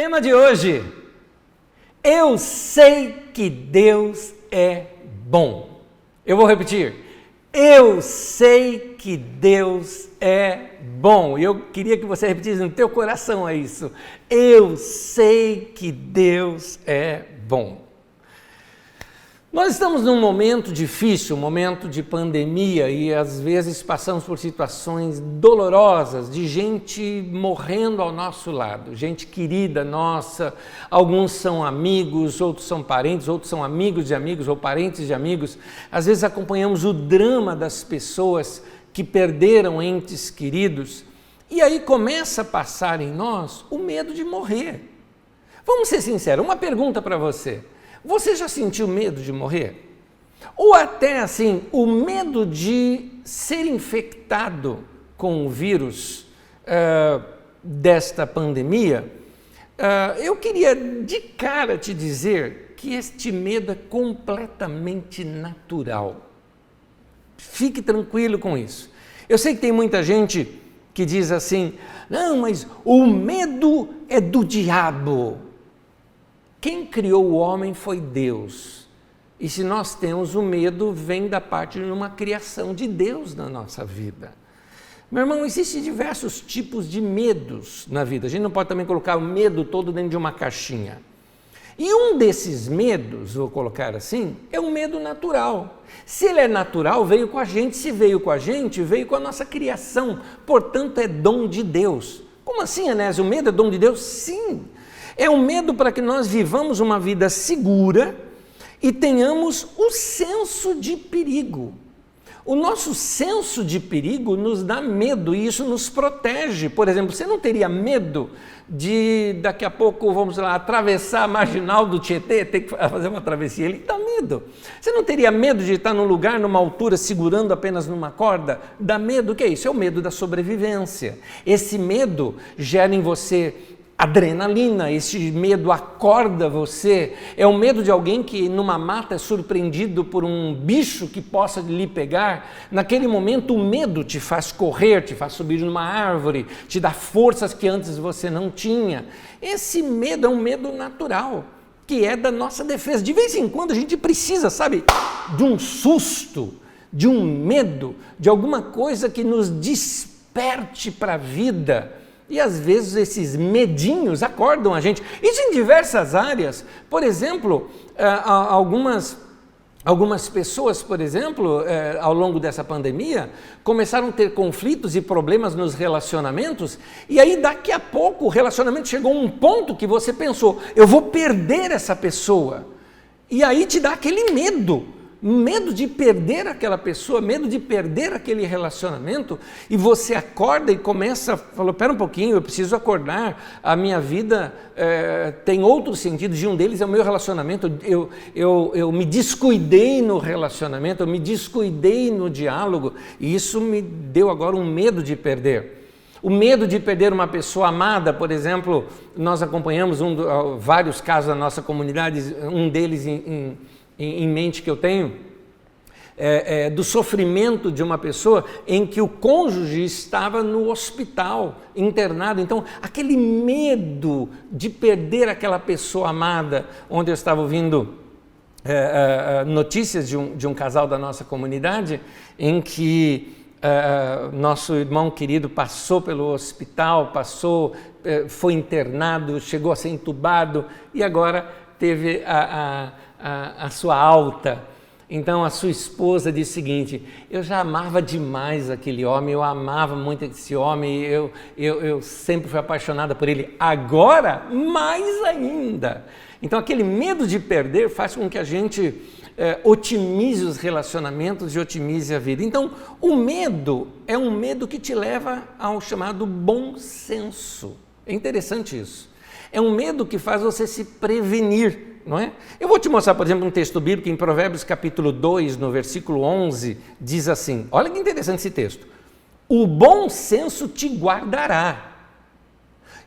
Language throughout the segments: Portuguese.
Tema de hoje: eu sei que Deus é bom. Eu vou repetir: eu sei que Deus é bom. E eu queria que você repetisse no teu coração isso. Eu sei que Deus é bom. Nós estamos num momento difícil, um momento de pandemia, e às vezes passamos por situações dolorosas de gente morrendo ao nosso lado, gente querida nossa. Alguns são amigos, outros são parentes, outros são amigos de amigos ou parentes de amigos. Às vezes acompanhamos o drama das pessoas que perderam entes queridos, e aí começa a passar em nós o medo de morrer. Vamos ser sinceros, uma pergunta para você. Você já sentiu medo de morrer? Ou até assim, o medo de ser infectado com o vírus desta pandemia? Eu queria de cara te dizer que este medo é completamente natural. Fique tranquilo com isso. Eu sei que tem muita gente que diz assim: não, mas o medo é do diabo. Quem criou o homem foi Deus. E se nós temos o medo, vem da parte de uma criação de Deus na nossa vida. Meu irmão, existem diversos tipos de medos na vida. A gente não pode também colocar o medo todo dentro de uma caixinha. E um desses medos, vou colocar assim, é um medo natural. Se ele é natural, veio com a gente. Se veio com a gente, veio com a nossa criação. Portanto, é dom de Deus. Como assim, Anésio? O medo é dom de Deus? Sim. É um medo para que nós vivamos uma vida segura e tenhamos o senso de perigo. O nosso senso de perigo nos dá medo e isso nos protege. Por exemplo, você não teria medo de, daqui a pouco, vamos lá, atravessar a marginal do Tietê, ter que fazer uma travessia? Ele dá medo. Você não teria medo de estar num lugar, numa altura, segurando apenas numa corda? Dá medo. O que é isso? É o medo da sobrevivência. Esse medo gera em você adrenalina, esse medo acorda você. É o medo de alguém que numa mata é surpreendido por um bicho que possa lhe pegar. Naquele momento o medo te faz correr, te faz subir numa árvore, te dá forças que antes você não tinha. Esse medo é um medo natural, que é da nossa defesa. De vez em quando a gente precisa, sabe, de um susto, de um medo, de alguma coisa que nos desperte para a vida. E às vezes esses medinhos acordam a gente. Isso em diversas áreas. Por exemplo, algumas pessoas, por exemplo, ao longo dessa pandemia, começaram a ter conflitos e problemas nos relacionamentos, e aí daqui a pouco o relacionamento chegou a um ponto que você pensou: eu vou perder essa pessoa. E aí te dá aquele medo de perder aquela pessoa, medo de perder aquele relacionamento, e você acorda e começa, falou: pera um pouquinho, eu preciso acordar, a minha vida tem outros sentidos, e um deles é o meu relacionamento. Eu me descuidei no relacionamento, eu me descuidei no diálogo, e isso me deu agora um medo de perder. O medo de perder uma pessoa amada, por exemplo, nós acompanhamos vários casos na nossa comunidade, um deles em mente que eu tenho, do sofrimento de uma pessoa em que o cônjuge estava no hospital, internado. Então, aquele medo de perder aquela pessoa amada, onde eu estava ouvindo notícias de um casal da nossa comunidade, em que nosso irmão querido passou pelo hospital, foi internado, chegou a ser entubado e agora teve a sua alta. Então a sua esposa disse o seguinte: eu já amava demais aquele homem, eu amava muito esse homem, eu sempre fui apaixonada por ele, agora mais ainda. Então aquele medo de perder faz com que a gente otimize os relacionamentos e otimize a vida. Então o medo é um medo que te leva ao chamado bom senso. É interessante isso. É um medo que faz você se prevenir, não é? Eu vou te mostrar, por exemplo, um texto bíblico em Provérbios capítulo 2, no versículo 11, diz assim, olha que interessante esse texto: o bom senso te guardará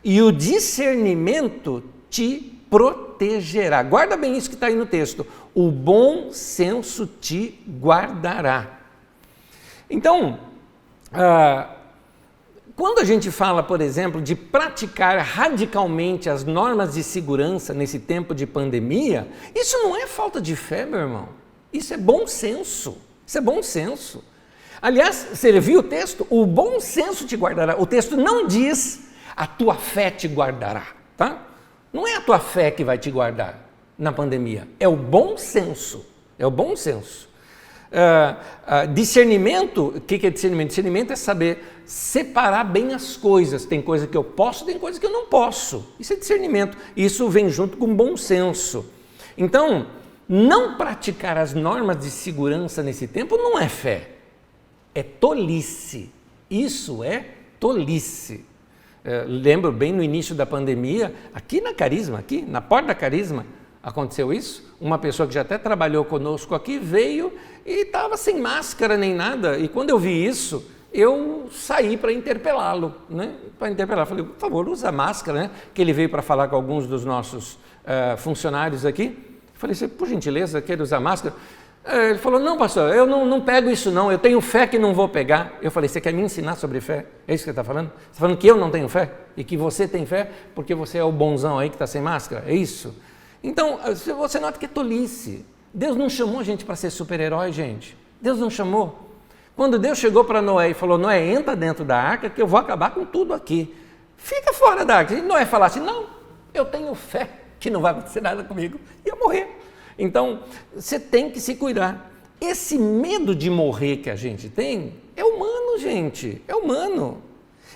e o discernimento te protegerá. Guarda bem isso que está aí no texto: o bom senso te guardará. Então, quando a gente fala, por exemplo, de praticar radicalmente as normas de segurança nesse tempo de pandemia, isso não é falta de fé, meu irmão. Isso é bom senso. Isso é bom senso. Aliás, você viu o texto? O bom senso te guardará. O texto não diz a tua fé te guardará, tá? Não é a tua fé que vai te guardar na pandemia. É o bom senso. É o bom senso. Discernimento, o que é discernimento? Discernimento é saber separar bem as coisas. Tem coisa que eu posso, tem coisa que eu não posso. Isso é discernimento. Isso vem junto com bom senso. Então, não praticar as normas de segurança nesse tempo não é fé. É tolice. Isso é tolice. Lembro bem no início da pandemia, aqui na Carisma, aqui na porta da Carisma, aconteceu isso. Uma pessoa que já até trabalhou conosco aqui veio e estava sem máscara nem nada. E quando eu vi isso, eu saí para interpelá-lo, né? Para interpelar, falei, por favor, usa máscara, né? Que ele veio para falar com alguns dos nossos funcionários aqui. Falei, você, por gentileza, quer usar máscara? Ele falou, não, pastor, eu não pego isso não, eu tenho fé que não vou pegar. Eu falei, você quer me ensinar sobre fé? É isso que você está falando? Você está falando que eu não tenho fé? E que você tem fé porque você é o bonzão aí que está sem máscara? É isso? Então, você nota que é tolice. Deus não chamou a gente para ser super-herói, gente. Deus não chamou. Quando Deus chegou para Noé e falou, Noé, entra dentro da arca que eu vou acabar com tudo aqui. Fica fora da arca. E Noé falasse, não, eu tenho fé que não vai acontecer nada comigo. Ia morrer. Então, você tem que se cuidar. Esse medo de morrer que a gente tem é humano, gente, é humano.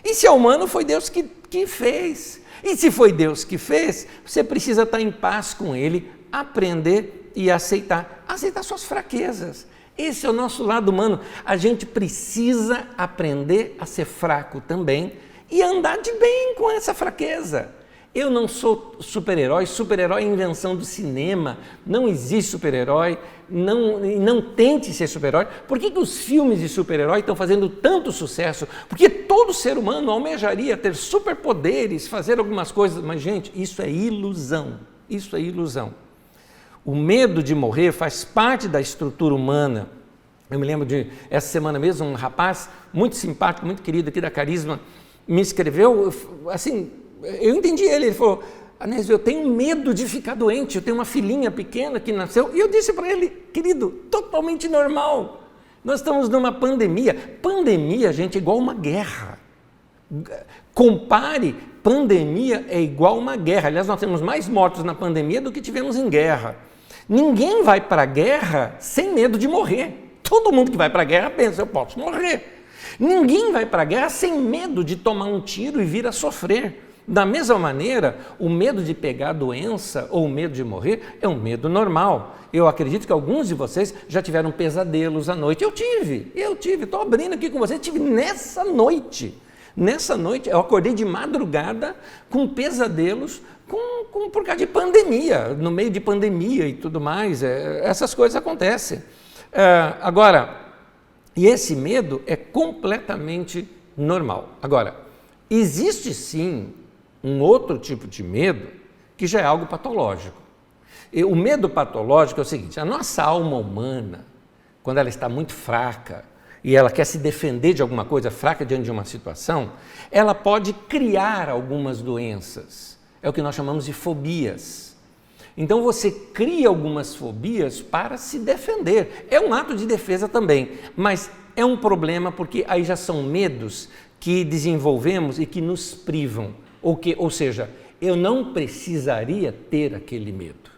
E se é humano, foi Deus que fez. E se foi Deus que fez, você precisa estar em paz com Ele, aprender e aceitar suas fraquezas. Esse é o nosso lado humano. A gente precisa aprender a ser fraco também e andar de bem com essa fraqueza. Eu não sou super-herói é invenção do cinema, não existe super-herói, não tente ser super-herói. Por que os filmes de super-herói estão fazendo tanto sucesso? Porque todo ser humano almejaria ter superpoderes, fazer algumas coisas, mas gente, isso é ilusão, isso é ilusão. O medo de morrer faz parte da estrutura humana. Eu me lembro de, essa semana mesmo, um rapaz muito simpático, muito querido aqui da Carisma, me escreveu, assim, eu entendi ele falou, Anésio, eu tenho medo de ficar doente, eu tenho uma filhinha pequena que nasceu, e eu disse para ele, querido, totalmente normal, nós estamos numa pandemia, gente, é igual uma guerra, compare, pandemia é igual uma guerra, aliás, nós temos mais mortos na pandemia do que tivemos em guerra, ninguém vai para a guerra sem medo de morrer, todo mundo que vai para a guerra pensa, eu posso morrer, ninguém vai para a guerra sem medo de tomar um tiro e vir a sofrer. Da mesma maneira, o medo de pegar a doença ou o medo de morrer é um medo normal. Eu acredito que alguns de vocês já tiveram pesadelos à noite. Eu tive, estou abrindo aqui com vocês, tive nessa noite. Nessa noite, eu acordei de madrugada com pesadelos por causa de pandemia, no meio de pandemia e tudo mais. Essas coisas acontecem. Agora, e esse medo é completamente normal. Agora, existe sim um outro tipo de medo que já é algo patológico. E o medo patológico é o seguinte, a nossa alma humana, quando ela está muito fraca e ela quer se defender de alguma coisa, fraca diante de uma situação, ela pode criar algumas doenças. É o que nós chamamos de fobias. Então você cria algumas fobias para se defender. É um ato de defesa também, mas é um problema porque aí já são medos que desenvolvemos e que nos privam. Ou seja, eu não precisaria ter aquele medo.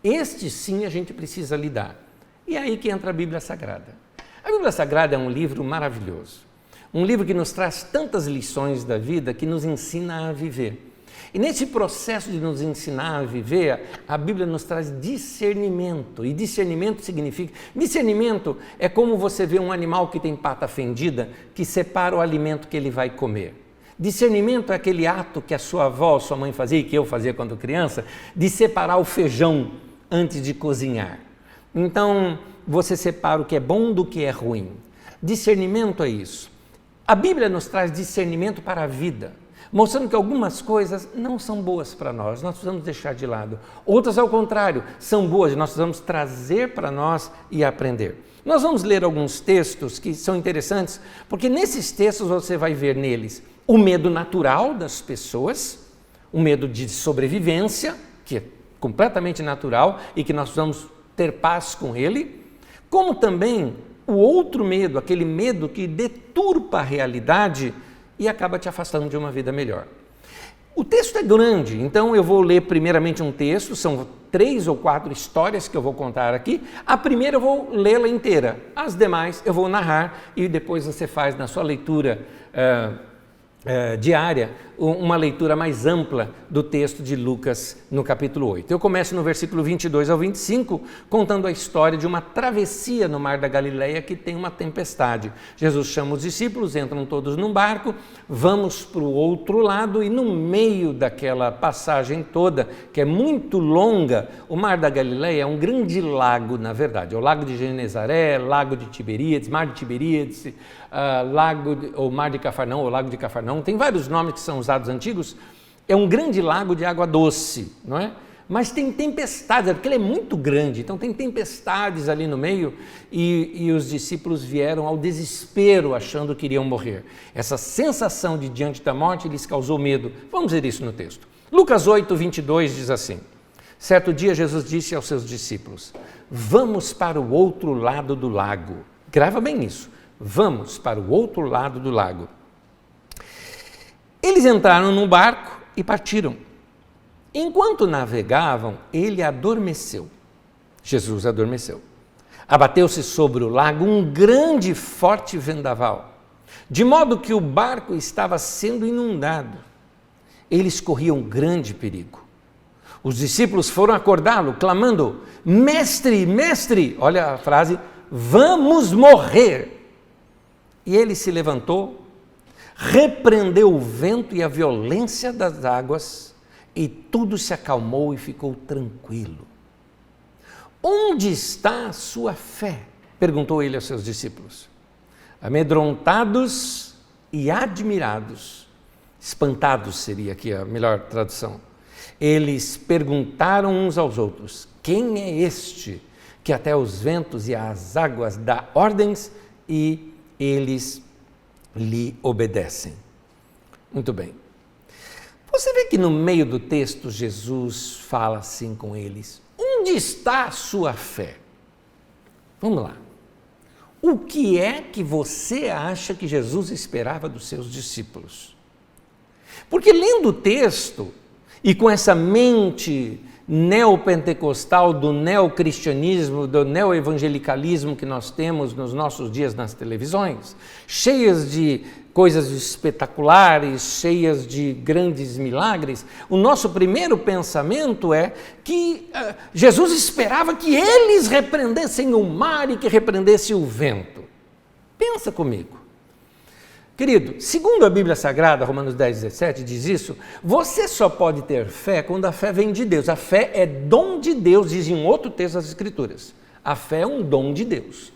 Este sim a gente precisa lidar. E é aí que entra a Bíblia Sagrada. A Bíblia Sagrada é um livro maravilhoso. Um livro que nos traz tantas lições da vida que nos ensina a viver. E nesse processo de nos ensinar a viver, a Bíblia nos traz discernimento. E discernimento significa... Discernimento é como você vê um animal que tem pata fendida, que separa o alimento que ele vai comer. Discernimento é aquele ato que a sua avó, sua mãe fazia e que eu fazia quando criança, de separar o feijão antes de cozinhar. Então, você separa o que é bom do que é ruim. Discernimento é isso. A Bíblia nos traz discernimento para a vida. mostrando que algumas coisas não são boas para nós precisamos deixar de lado. Outras, ao contrário, são boas e nós precisamos trazer para nós e aprender. Nós vamos ler alguns textos que são interessantes, porque nesses textos você vai ver neles o medo natural das pessoas, o medo de sobrevivência, que é completamente natural e que nós precisamos ter paz com ele, como também o outro medo, aquele medo que deturpa a realidade e acaba te afastando de uma vida melhor. O texto é grande, então eu vou ler primeiramente um texto, são 3 ou 4 histórias que eu vou contar aqui. A primeira eu vou lê-la inteira, as demais eu vou narrar e depois você faz na sua leitura diária uma leitura mais ampla do texto de Lucas no capítulo 8. Eu começo no versículo 22 ao 25, contando a história de uma travessia no mar da Galileia que tem uma tempestade. Jesus chama os discípulos, entram todos num barco, vamos para o outro lado e no meio daquela passagem toda, que é muito longa, o mar da Galileia é um grande lago, na verdade, é o lago de Genezaré, lago de Tiberíades, mar de Tiberíades, ou mar de Cafarnaum, ou lago de Cafarnaum, tem vários nomes que são usados antigos. É um grande lago de água doce, não é? Mas tem tempestades, porque ele é muito grande, então tem tempestades ali no meio e os discípulos vieram ao desespero achando que iriam morrer. Essa sensação de diante da morte lhes causou medo. Vamos ver isso no texto. Lucas 8, 22 diz assim: certo dia Jesus disse aos seus discípulos: vamos para o outro lado do lago. Grava bem isso. Vamos para o outro lado do lago. Eles entraram num barco e partiram. Enquanto navegavam, ele adormeceu. Jesus adormeceu. Abateu-se sobre o lago um grande e forte vendaval, de modo que o barco estava sendo inundado. Eles corriam grande perigo. Os discípulos foram acordá-lo, clamando: mestre, mestre, olha a frase, vamos morrer. E ele se levantou, repreendeu o vento e a violência das águas, e tudo se acalmou e ficou tranquilo. Onde está a sua fé? Perguntou ele aos seus discípulos. Amedrontados e admirados, espantados seria aqui a melhor tradução, eles perguntaram uns aos outros: quem é este que até os ventos e as águas dá ordens e eles lhe obedecem? Muito bem. Você vê que no meio do texto Jesus fala assim com eles: onde está a sua fé? Vamos lá. O que é que você acha que Jesus esperava dos seus discípulos? Porque lendo o texto e com essa mente neopentecostal do neocristianismo, do neoevangelicalismo que nós temos nos nossos dias nas televisões, cheias de coisas espetaculares, cheias de grandes milagres, o nosso primeiro pensamento é que Jesus esperava que eles repreendessem o mar e que repreendesse o vento. Pensa comigo. Querido, segundo a Bíblia Sagrada, Romanos 10, 17, diz isso: você só pode ter fé quando a fé vem de Deus. A fé é dom de Deus, diz em outro texto das Escrituras. A fé é um dom de Deus.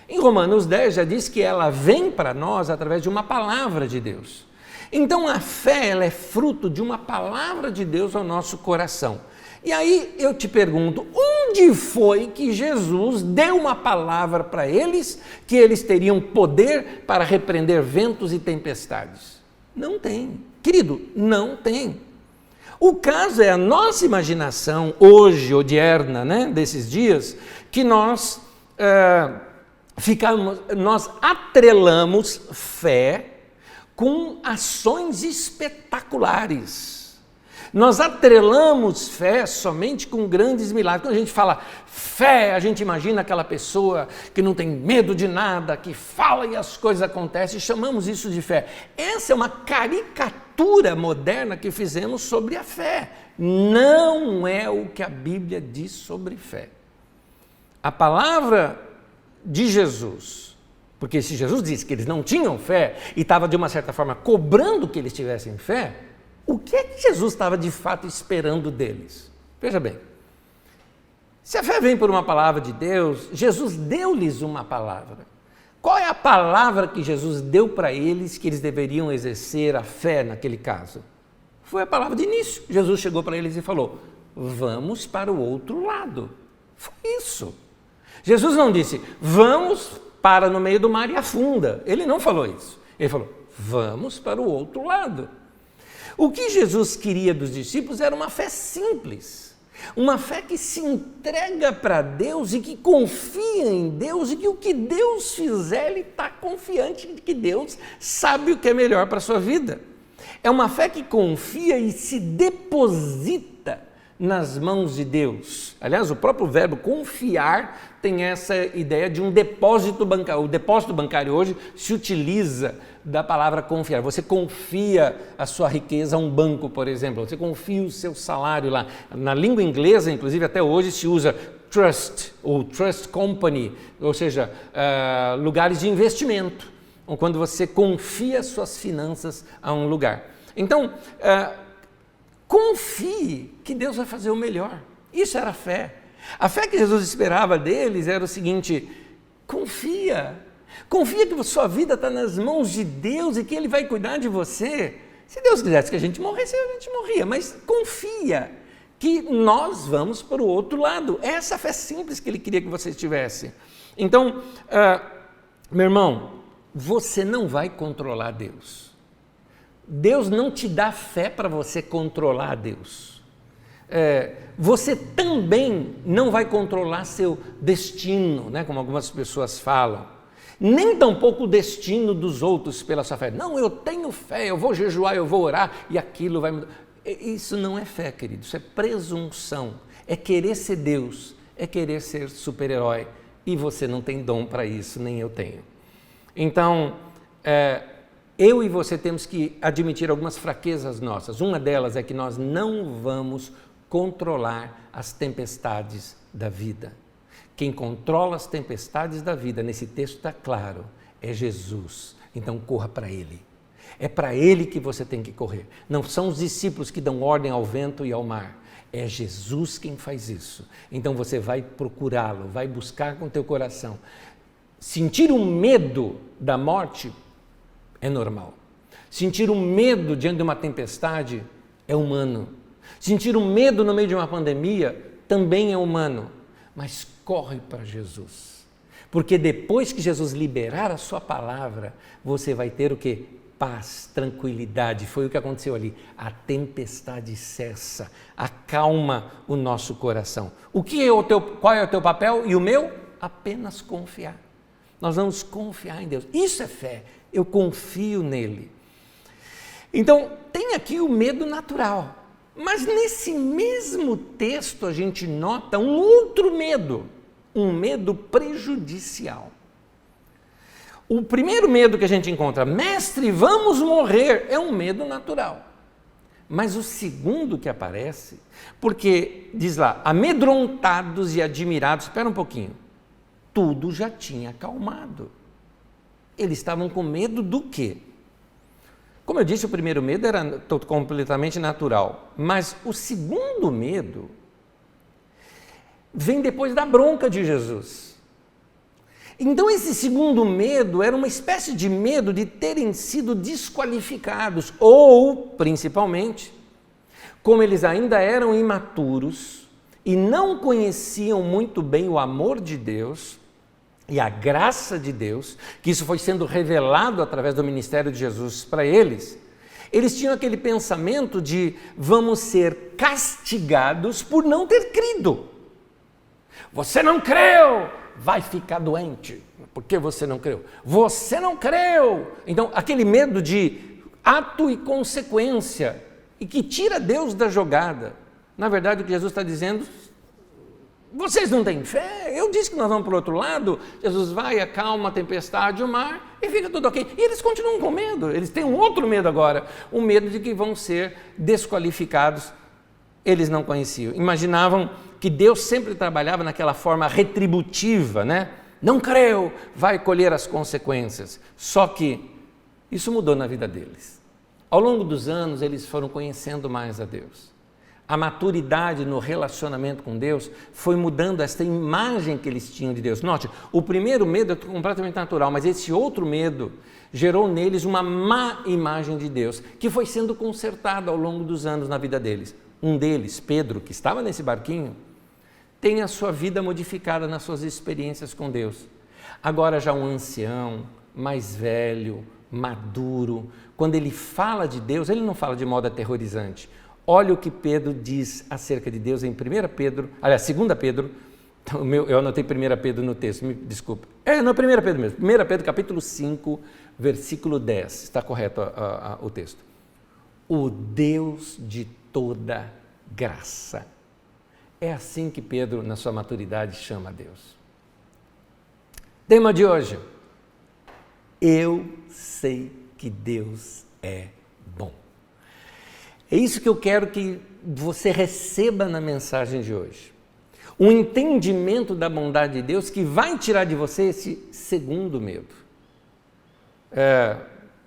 Em Romanos 10 já diz que ela vem para nós através de uma palavra de Deus. Então a fé, ela é fruto de uma palavra de Deus ao nosso coração. E aí eu te pergunto, onde foi que Jesus deu uma palavra para eles que eles teriam poder para repreender ventos e tempestades? Não tem. Querido, não tem. O caso é a nossa imaginação hoje, odierna, né, desses dias, que nós atrelamos fé com ações espetaculares. Nós atrelamos fé somente com grandes milagres. Quando a gente fala fé, a gente imagina aquela pessoa que não tem medo de nada, que fala e as coisas acontecem, e chamamos isso de fé. Essa é uma caricatura moderna que fizemos sobre a fé. Não é o que a Bíblia diz sobre fé. A palavra de Jesus, porque se Jesus disse que eles não tinham fé e estava de uma certa forma cobrando que eles tivessem fé, o que é que Jesus estava de fato esperando deles? Veja bem, se a fé vem por uma palavra de Deus, Jesus deu-lhes uma palavra. Qual é a palavra que Jesus deu para eles que eles deveriam exercer a fé naquele caso? Foi a palavra de início. Jesus chegou para eles e falou: vamos para o outro lado. Foi isso. Jesus não disse: vamos para no meio do mar e afunda. Ele não falou isso. Ele falou: vamos para o outro lado. O que Jesus queria dos discípulos era uma fé simples. Uma fé que se entrega para Deus e que confia em Deus e que o que Deus fizer, ele está confiante de que Deus sabe o que é melhor para a sua vida. É uma fé que confia e se deposita nas mãos de Deus. Aliás, o próprio verbo confiar tem essa ideia de um depósito bancário. O depósito bancário hoje se utiliza da palavra confiar. Você confia a sua riqueza a um banco, por exemplo. Você confia o seu salário lá. Na língua inglesa, inclusive, até hoje se usa trust ou trust company, ou seja, lugares de investimento, ou quando você confia suas finanças a um lugar. Então, confie que Deus vai fazer o melhor. Isso era a fé. A fé que Jesus esperava deles era o seguinte: confia que a sua vida está nas mãos de Deus e que Ele vai cuidar de você. Se Deus quisesse que a gente morresse, a gente morria, mas confia que nós vamos para o outro lado. Essa fé simples que Ele queria que você tivesse. Então, meu irmão, você não vai controlar Deus. Deus não te dá fé para você controlar Deus. Você também não vai controlar seu destino, né, como algumas pessoas falam. Nem tampouco o destino dos outros pela sua fé. Não, eu tenho fé, eu vou jejuar, eu vou orar e aquilo vai mudar. Isso não é fé, querido, isso é presunção. É querer ser Deus, é querer ser super-herói. E você não tem dom para isso, nem eu tenho. Então, eu e você temos que admitir algumas fraquezas nossas. Uma delas é que nós não vamos controlar as tempestades da vida. Quem controla as tempestades da vida, nesse texto está claro, é Jesus. Então corra para Ele. É para Ele que você tem que correr. Não são os discípulos que dão ordem ao vento e ao mar. É Jesus quem faz isso. Então você vai procurá-lo, vai buscar com teu coração. Sentir o medo da morte é normal. Sentir o medo diante de uma tempestade é humano. Sentir o medo no meio de uma pandemia também é humano. Mas corre para Jesus. Porque depois que Jesus liberar a sua palavra, você vai ter o quê? Paz, tranquilidade. Foi o que aconteceu ali. A tempestade cessa, acalma o nosso coração. Qual é o teu papel e o meu? Apenas confiar. Nós vamos confiar em Deus. Isso é fé. Eu confio nele. Então, tem aqui o medo natural. Mas nesse mesmo texto a gente nota um outro medo, um medo prejudicial. O primeiro medo que a gente encontra, mestre, vamos morrer, é um medo natural. Mas o segundo que aparece, porque diz lá, amedrontados e admirados, espera um pouquinho, tudo já tinha acalmado. Eles estavam com medo do quê? Como eu disse, o primeiro medo era completamente natural, mas o segundo medo vem depois da bronca de Jesus. Então esse segundo medo era uma espécie de medo de terem sido desqualificados, ou, principalmente, como eles ainda eram imaturos e não conheciam muito bem o amor de Deus, e a graça de Deus, que isso foi sendo revelado através do ministério de Jesus para eles, eles tinham aquele pensamento de vamos ser castigados por não ter crido. Você não creu, vai ficar doente. Por que você não creu? Você não creu. Então, aquele medo de ato e consequência, e que tira Deus da jogada. Na verdade, o que Jesus está dizendo, vocês não têm fé? Eu disse que nós vamos para o outro lado. Jesus vai, acalma a tempestade, o mar, e fica tudo ok. E eles continuam com medo. Eles têm um outro medo agora. O medo de que vão ser desqualificados. Eles não conheciam. Imaginavam que Deus sempre trabalhava naquela forma retributiva, né? Não creu, vai colher as consequências. Só que isso mudou na vida deles. Ao longo dos anos, eles foram conhecendo mais a Deus. a maturidade no relacionamento com Deus foi mudando esta imagem que eles tinham de Deus. Note, o primeiro medo é completamente natural, mas esse outro medo gerou neles uma má imagem de Deus, que foi sendo consertada ao longo dos anos na vida deles. Um deles, Pedro, que estava nesse barquinho, tem a sua vida modificada nas suas experiências com Deus. Agora já um ancião, mais velho, maduro, quando ele fala de Deus, ele não fala de modo aterrorizante. Olha o que Pedro diz acerca de Deus em 2 Pedro, eu anotei 1 Pedro no texto, me desculpa. Não, 1 Pedro mesmo, 1 Pedro capítulo 5, versículo 10, está correto o texto. O Deus de toda graça. É assim que Pedro, na sua maturidade, chama a Deus. Tema de hoje, eu sei que Deus é bom. É isso que eu quero que você receba na mensagem de hoje. Um entendimento da bondade de Deus que vai tirar de você esse segundo medo.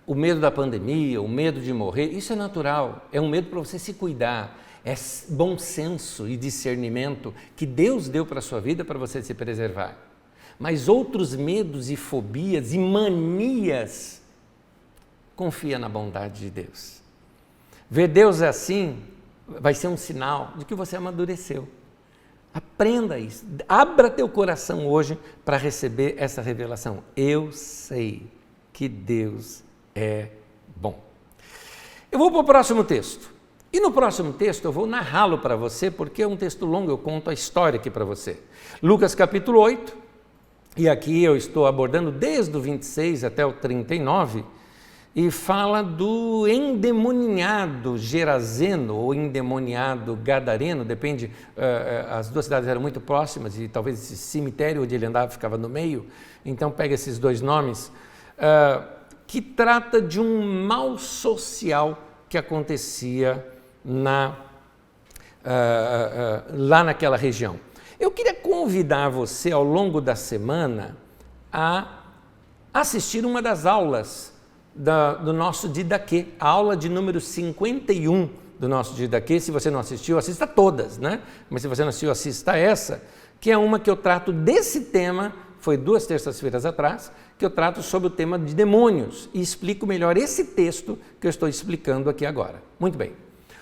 O medo da pandemia, o medo de morrer, isso é natural. É um medo para você se cuidar. É bom senso e discernimento que Deus deu para a sua vida para você se preservar. Mas outros medos e fobias e manias, confia na bondade de Deus. Ver Deus assim vai ser um sinal de que você amadureceu. Aprenda isso. Abra teu coração hoje para receber essa revelação. Eu sei que Deus é bom. Eu vou para o próximo texto. E no próximo texto eu vou narrá-lo para você, porque é um texto longo, eu conto a história aqui para você. Lucas capítulo 8, e aqui eu estou abordando desde o 26 até o 39, e fala do endemoniado Gerazeno, ou endemoniado Gadareno, depende, as duas cidades eram muito próximas, e talvez esse cemitério onde ele andava ficava no meio, então pega esses dois nomes, que trata de um mal social que acontecia lá naquela região. Eu queria convidar você ao longo da semana a assistir uma das aulas do nosso Didaquê, a aula de número 51 do nosso Didaquê. Se você não assistiu, assista todas, né? Mas se você não assistiu, assista essa, que é uma que eu trato desse tema, foi 2 terças-feiras atrás, que eu trato sobre o tema de demônios e explico melhor esse texto que eu estou explicando aqui agora. Muito bem.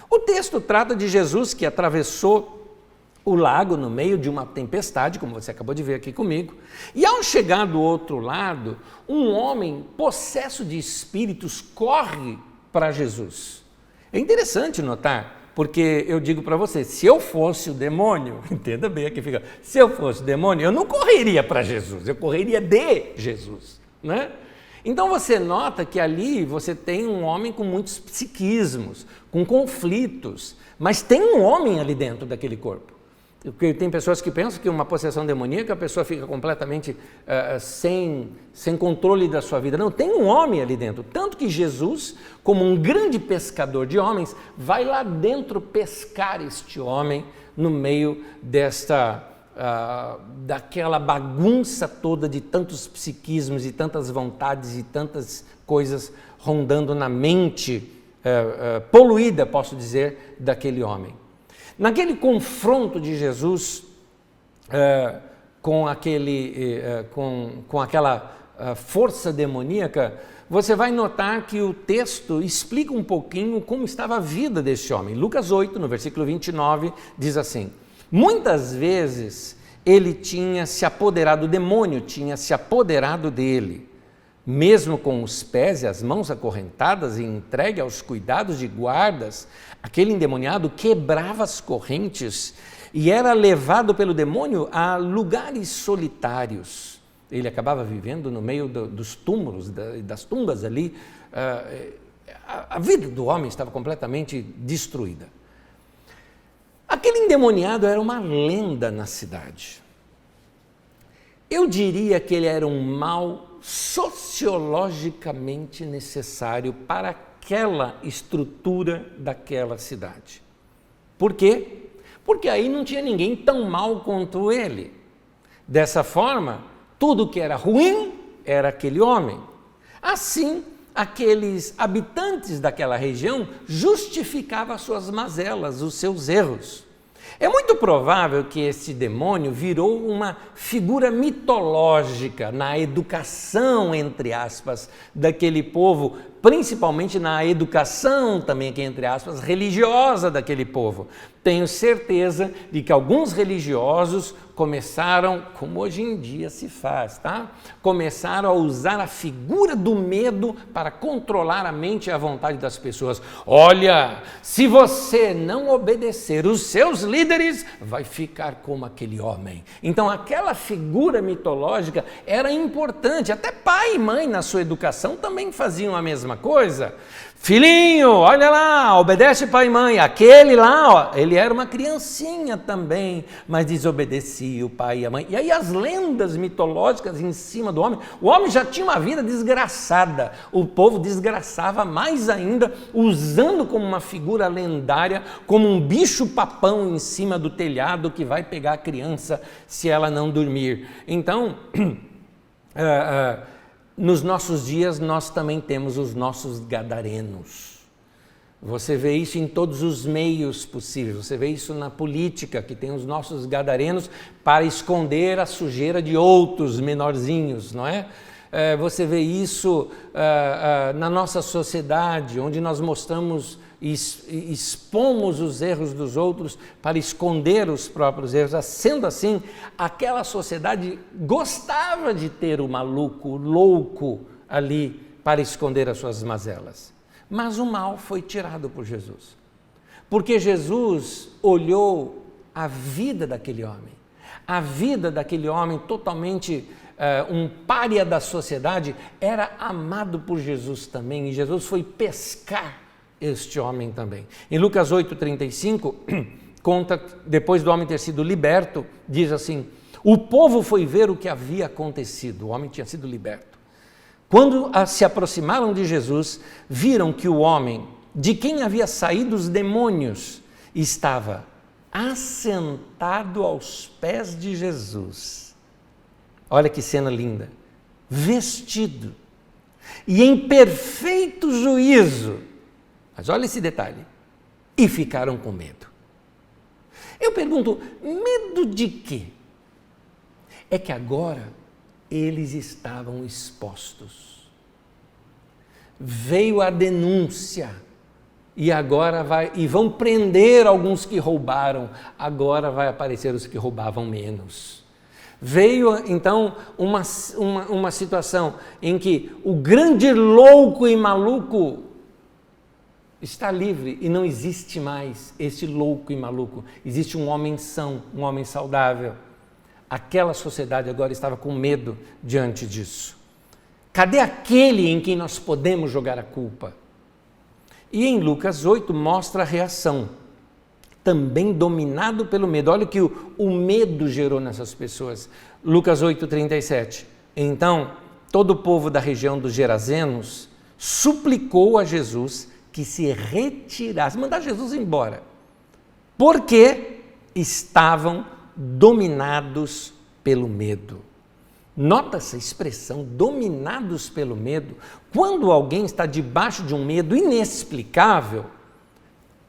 O texto trata de Jesus que atravessou o lago no meio de uma tempestade, como você acabou de ver aqui comigo, e ao chegar do outro lado, um homem possesso de espíritos corre para Jesus. É interessante notar, porque eu digo para você, se eu fosse o demônio, entenda bem aqui, fica, se eu fosse o demônio, eu não correria para Jesus, eu correria de Jesus, né? Então você nota que ali você tem um homem com muitos psiquismos, com conflitos, mas tem um homem ali dentro daquele corpo. Porque tem pessoas que pensam que uma possessão demoníaca a pessoa fica completamente sem controle da sua vida. Não, tem um homem ali dentro. Tanto que Jesus, como um grande pescador de homens, vai lá dentro pescar este homem no meio daquela bagunça toda de tantos psiquismos e tantas vontades e tantas coisas rondando na mente poluída, posso dizer, daquele homem. Naquele confronto de Jesus com aquela força demoníaca, você vai notar que o texto explica um pouquinho como estava a vida deste homem. Lucas 8, no versículo 29, diz assim: muitas vezes ele tinha se apoderado, o demônio tinha se apoderado dele, mesmo com os pés e as mãos acorrentadas e entregue aos cuidados de guardas, aquele endemoniado quebrava as correntes e era levado pelo demônio a lugares solitários. Ele acabava vivendo no meio dos túmulos, das tumbas ali. A vida do homem estava completamente destruída. Aquele endemoniado era uma lenda na cidade. Eu diria que ele era um mal sociologicamente necessário para aquela estrutura daquela cidade. Por quê? Porque aí não tinha ninguém tão mal quanto ele. Dessa forma, tudo que era ruim era aquele homem. Assim, aqueles habitantes daquela região justificavam as suas mazelas, os seus erros. É muito provável que esse demônio virou uma figura mitológica na educação, entre aspas, daquele povo, principalmente na educação também, aqui, entre aspas, religiosa daquele povo. Tenho certeza de que alguns religiosos começaram, como hoje em dia se faz, tá? Começaram a usar a figura do medo para controlar a mente e a vontade das pessoas. Olha, se você não obedecer os seus líderes, vai ficar como aquele homem. Então aquela figura mitológica era importante, até pai e mãe na sua educação também faziam a mesma coisa. Filhinho, olha lá, obedece pai e mãe. Aquele lá, ó, ele era uma criancinha também, mas desobedecia o pai e a mãe. E aí as lendas mitológicas em cima do homem. O homem já tinha uma vida desgraçada. O povo desgraçava mais ainda, usando como uma figura lendária, como um bicho-papão em cima do telhado que vai pegar a criança se ela não dormir. Então, nos nossos dias, nós também temos os nossos gadarenos. Você vê isso em todos os meios possíveis. Você vê isso na política, que tem os nossos gadarenos para esconder a sujeira de outros menorzinhos, não é? Você vê isso na nossa sociedade, onde nós mostramos e expomos os erros dos outros para esconder os próprios erros. Sendo assim, aquela sociedade gostava de ter o maluco, o louco ali para esconder as suas mazelas. Mas o mal foi tirado por Jesus, porque Jesus olhou a vida daquele homem, totalmente um pária da sociedade, era amado por Jesus também, e Jesus foi pescar este homem também. Em Lucas 8,35, conta, depois do homem ter sido liberto, diz assim: o povo foi ver o que havia acontecido, o homem tinha sido liberto. Quando se aproximaram de Jesus, viram que o homem, de quem havia saído os demônios, estava assentado aos pés de Jesus. Olha que cena linda, vestido e em perfeito juízo. Mas olha esse detalhe, e ficaram com medo. Eu pergunto, medo de quê? É que agora eles estavam expostos. Veio a denúncia, e agora vão prender alguns que roubaram, agora vai aparecer os que roubavam menos. Veio então uma situação em que o grande louco e maluco está livre e não existe mais esse louco e maluco. Existe um homem são, um homem saudável. Aquela sociedade agora estava com medo diante disso. Cadê aquele em quem nós podemos jogar a culpa? E em Lucas 8 mostra a reação, também dominado pelo medo. Olha o que o medo gerou nessas pessoas. Lucas 8,37. Então, todo o povo da região dos Gerazenos suplicou a Jesus que se retirasse, mandar Jesus embora, porque estavam dominados pelo medo. Nota essa expressão, dominados pelo medo. Quando alguém está debaixo de um medo inexplicável,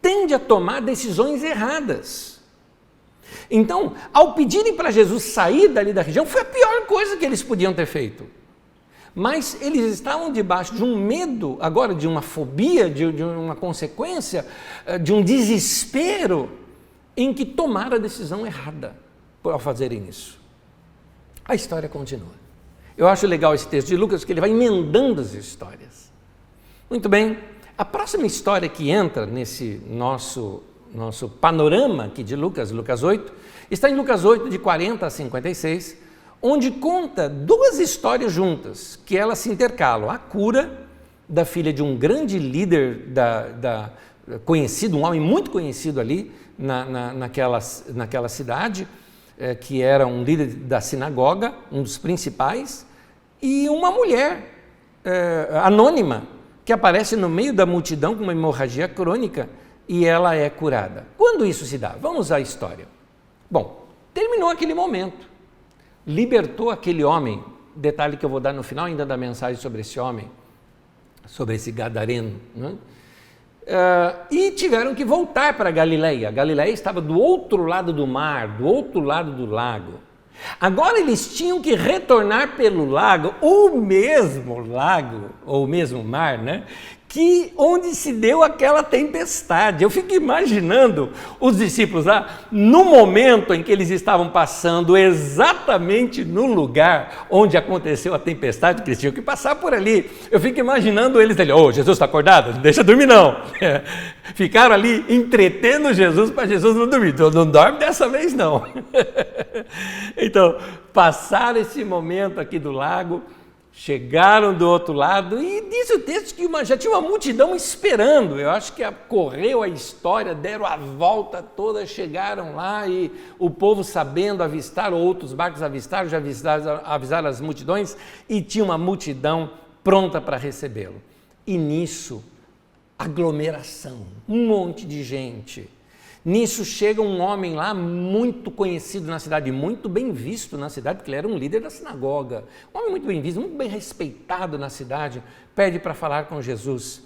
tende a tomar decisões erradas. Então, ao pedirem para Jesus sair dali da região, foi a pior coisa que eles podiam ter feito. Mas eles estavam debaixo de um medo, agora de uma fobia, de uma consequência, de um desespero, em que tomaram a decisão errada ao fazerem isso. A história continua. Eu acho legal esse texto de Lucas, que ele vai emendando as histórias. Muito bem, a próxima história que entra nesse nosso panorama aqui de Lucas 8, está em Lucas 8, de 40 a 56, onde conta duas histórias juntas, que elas se intercalam. A cura da filha de um grande líder conhecido, um homem muito conhecido ali naquela cidade, que era um líder da sinagoga, um dos principais, e uma mulher anônima, que aparece no meio da multidão com uma hemorragia crônica, e ela é curada. Quando isso se dá? Vamos à história. Bom, terminou aquele momento. Libertou aquele homem, detalhe que eu vou dar no final ainda da mensagem sobre esse homem, sobre esse gadareno, né? E tiveram que voltar para Galileia. Galileia estava do outro lado do mar, do outro lado do lago. Agora eles tinham que retornar pelo lago, ou o mesmo mar, né? Onde se deu aquela tempestade. Eu fico imaginando os discípulos lá, no momento em que eles estavam passando exatamente no lugar onde aconteceu a tempestade, que eles tinham que passar por ali. Eu fico imaginando eles ali, Jesus está acordado? Não deixa dormir não. Ficaram ali entretendo Jesus para Jesus não dormir. Não dorme dessa vez não. Então, passaram esse momento aqui do lago, chegaram do outro lado e diz o texto que já tinha uma multidão esperando. Eu acho que correu a história, deram a volta toda, chegaram lá e o povo sabendo avistar, outros barcos avistaram, já avisaram as multidões e tinha uma multidão pronta para recebê-lo. E nisso, aglomeração, um monte de gente. Nisso chega um homem lá muito conhecido na cidade, muito bem visto na cidade, porque ele era um líder da sinagoga. Um homem muito bem visto, muito bem respeitado na cidade, pede para falar com Jesus.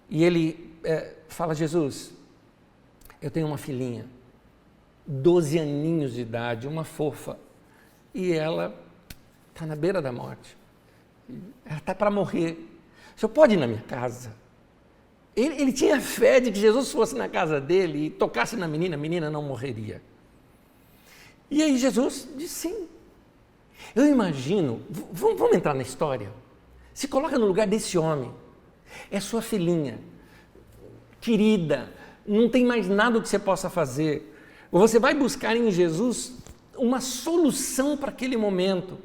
E ele fala, Jesus, eu tenho uma filhinha, 12 aninhos de idade, uma fofa, e ela está na beira da morte. Ela está para morrer. O senhor pode ir na minha casa? Ele tinha fé de que Jesus fosse na casa dele e tocasse na menina, a menina não morreria. E aí Jesus disse sim. Eu imagino, vamos entrar na história. Se coloca no lugar desse homem. É sua filhinha, querida, não tem mais nada que você possa fazer. Você vai buscar em Jesus uma solução para aquele momento.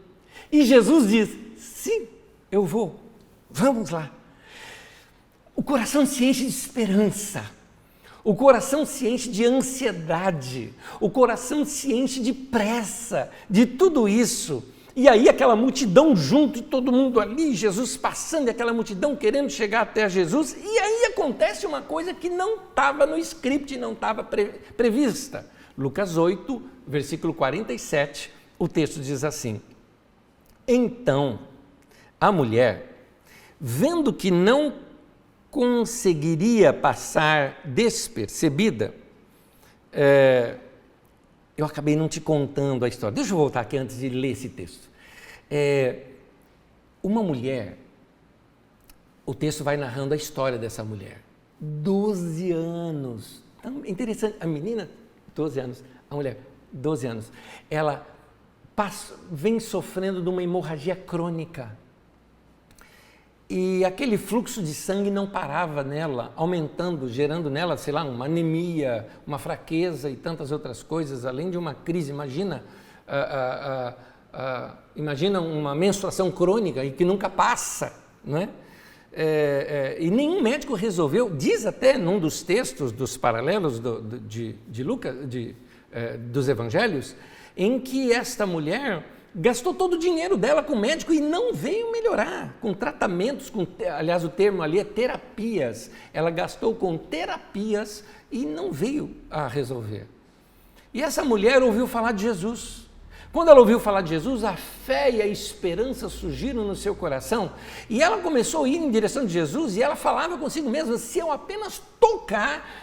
E Jesus diz, sim, eu vou, vamos lá. O coração se enche de esperança, o coração se enche de ansiedade, o coração se enche de pressa, de tudo isso. E aí aquela multidão junto, e todo mundo ali, Jesus passando, e aquela multidão querendo chegar até Jesus, e aí acontece uma coisa que não estava no script, não estava prevista. Lucas 8, versículo 47, o texto diz assim, então a mulher, vendo que não conseguiria passar despercebida, eu acabei não te contando a história. Deixa eu voltar aqui antes de ler esse texto. Uma mulher, o texto vai narrando a história dessa mulher. 12 anos. Interessante, a menina, 12 anos, a mulher, 12 anos. Ela vem sofrendo de uma hemorragia crônica. E aquele fluxo de sangue não parava nela, aumentando, gerando nela, sei lá, uma anemia, uma fraqueza e tantas outras coisas, além de uma crise. Imagina uma menstruação crônica e que nunca passa, não é? E nenhum médico resolveu, diz até num dos textos dos paralelos de Lucas, dos evangelhos, em que esta mulher gastou todo o dinheiro dela com o médico e não veio melhorar, com tratamentos, aliás o termo ali é terapias, ela gastou com terapias e não veio a resolver. E essa mulher ouviu falar de Jesus. Quando ela ouviu falar de Jesus, a fé e a esperança surgiram no seu coração e ela começou a ir em direção de Jesus e ela falava consigo mesma, se eu apenas tocar,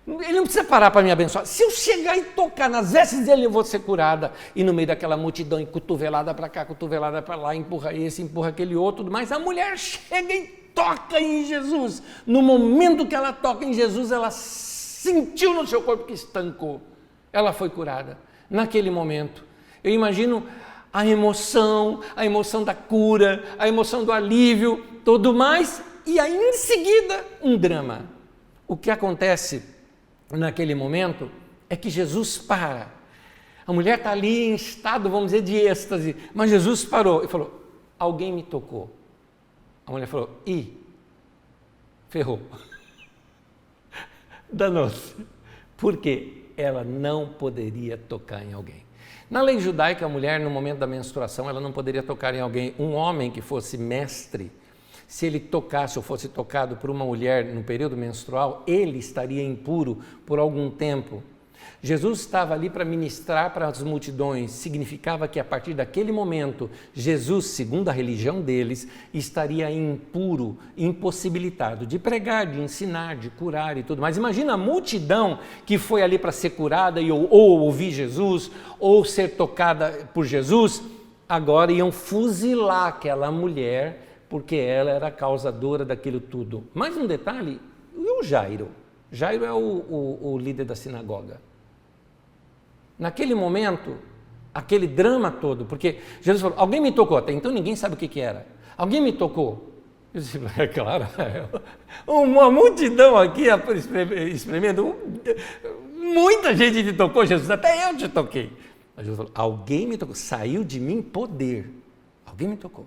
ele não precisa parar para me abençoar. Se eu chegar e tocar nas vestes dele, eu vou ser curada. E no meio daquela multidão, e cotovelada para cá, cotovelada para lá, empurra esse, empurra aquele outro. Mas a mulher chega e toca em Jesus. No momento que ela toca em Jesus, ela sentiu no seu corpo que estancou. Ela foi curada. Naquele momento, eu imagino a emoção da cura, a emoção do alívio, tudo mais. E aí, em seguida, um drama. O que acontece naquele momento é que Jesus para. A mulher está ali em estado, vamos dizer, de êxtase, mas Jesus parou e falou, alguém me tocou. A mulher falou, ferrou. Danou-se. Por quê? Ela não poderia tocar em alguém. Na lei judaica, a mulher, no momento da menstruação, ela não poderia tocar em alguém. Um homem que fosse mestre, se ele tocasse ou fosse tocado por uma mulher no período menstrual, ele estaria impuro por algum tempo. Jesus estava ali para ministrar para as multidões, significava que a partir daquele momento, Jesus, segundo a religião deles, estaria impuro, impossibilitado de pregar, de ensinar, de curar e tudo mais. Imagina a multidão que foi ali para ser curada ou ouvir Jesus, ou ser tocada por Jesus, agora iam fuzilar aquela mulher, porque ela era a causadora daquilo tudo. Mais um detalhe, e o Jairo? Jairo é o líder da sinagoga. Naquele momento, aquele drama todo, porque Jesus falou, alguém me tocou, até então ninguém sabe o que era. Alguém me tocou? Eu disse, é claro, uma multidão aqui espremendo, muita gente te tocou, Jesus, até eu te toquei. Mas Jesus falou, alguém me tocou, saiu de mim poder, alguém me tocou.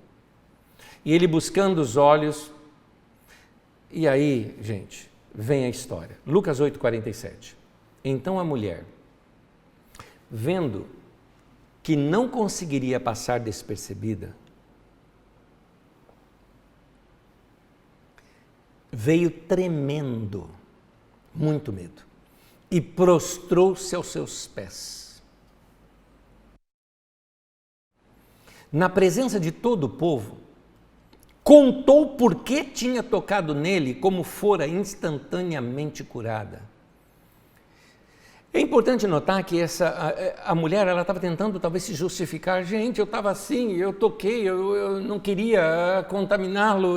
E ele buscando os olhos, e aí, gente, vem a história. Lucas 8,47. Então a mulher, vendo que não conseguiria passar despercebida, veio tremendo, muito medo, e prostrou-se aos seus pés. Na presença de todo o povo, contou por que tinha tocado nele, como fora instantaneamente curada. É importante notar que a mulher estava tentando talvez se justificar. Gente, eu estava assim, eu toquei, eu não queria contaminá-lo,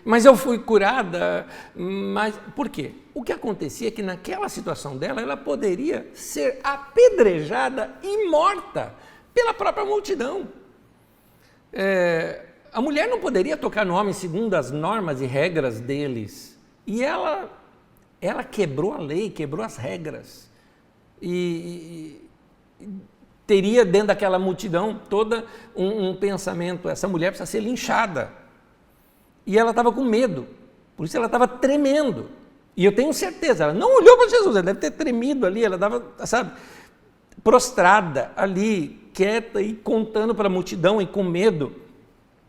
mas eu fui curada. Mas por quê? O que acontecia é que naquela situação dela, ela poderia ser apedrejada e morta pela própria multidão. A mulher não poderia tocar no homem segundo as normas e regras deles. E ela quebrou a lei, quebrou as regras. E teria dentro daquela multidão todo um pensamento, essa mulher precisa ser linchada. E ela estava com medo, por isso ela estava tremendo. E eu tenho certeza, ela não olhou para Jesus, ela deve ter tremido ali, ela estava, prostrada ali, quieta e contando para a multidão e com medo.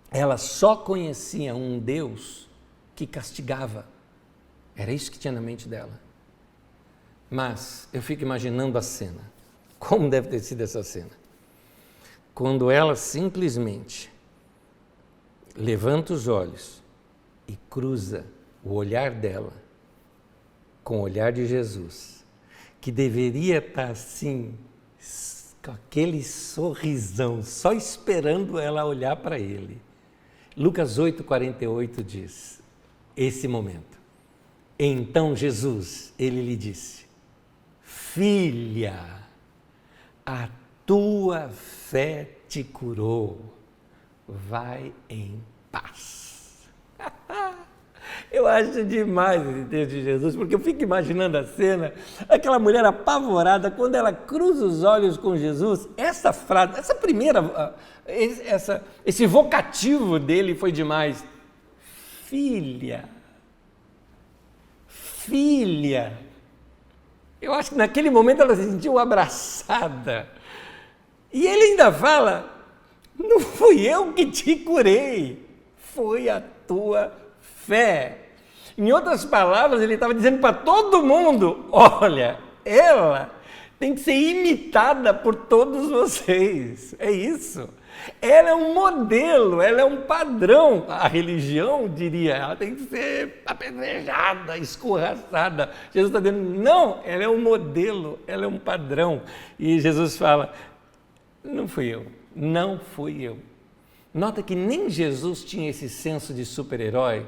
Ela só conhecia um Deus que castigava. Era isso que tinha na mente dela. Mas eu fico imaginando a cena. Como deve ter sido essa cena? Quando ela simplesmente levanta os olhos e cruza o olhar dela com o olhar de Jesus, que deveria estar assim, com aquele sorrisão, só esperando ela olhar para ele. Lucas 8,48 diz, esse momento. Então Jesus, ele lhe disse, filha, a tua fé te curou, vai em paz. Eu acho demais esse texto de Jesus, porque eu fico imaginando a cena, aquela mulher apavorada, quando ela cruza os olhos com Jesus, essa frase, essa primeira, esse vocativo dele foi demais. Filha, filha. Eu acho que naquele momento ela se sentiu abraçada. E ele ainda fala, não fui eu que te curei, foi a tua fé. Em outras palavras, ele estava dizendo para todo mundo, olha, ela tem que ser imitada por todos vocês. É isso. Ela é um modelo, ela é um padrão. A religião diria, ela tem que ser apedrejada, escorraçada. Jesus está dizendo, não, ela é um modelo, ela é um padrão. E Jesus fala, não fui eu, não fui eu. Nota que nem Jesus tinha esse senso de super-herói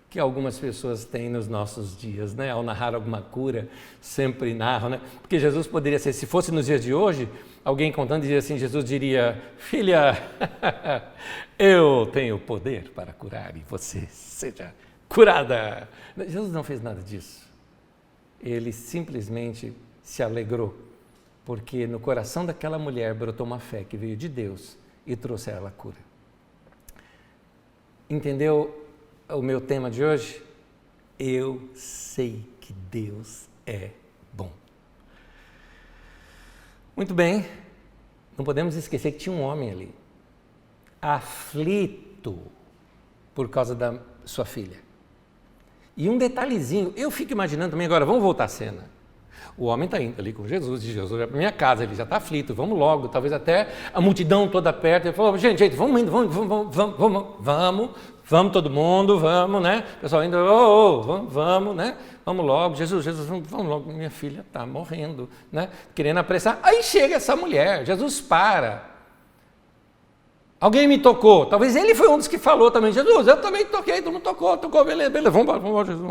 que algumas pessoas têm nos nossos dias, né? Ao narrar alguma cura, sempre narram, né? Porque Jesus poderia ser, se fosse nos dias de hoje, alguém contando dizia assim, Jesus diria, filha, eu tenho poder para curar e você seja curada. Jesus não fez nada disso. Ele simplesmente se alegrou, porque no coração daquela mulher brotou uma fé que veio de Deus e trouxe a ela a cura. Entendeu o meu tema de hoje? Eu sei que Deus é bom. Muito bem, não podemos esquecer que tinha um homem ali, aflito por causa da sua filha. E um detalhezinho, eu fico imaginando também agora, vamos voltar à cena. O homem está indo ali com Jesus, e Jesus vai para minha casa, ele já está aflito, vamos logo, talvez até a multidão toda perto. Ele falou, gente, vamos indo, vamos todo mundo, vamos, né? O pessoal ainda, vamos, né? Vamos logo, Jesus, vamos logo, minha filha está morrendo, né? Querendo apressar. Aí chega essa mulher, Jesus para. Alguém me tocou, talvez ele foi um dos que falou também, Jesus, eu também toquei, todo mundo tocou, beleza, vamos embora, Jesus,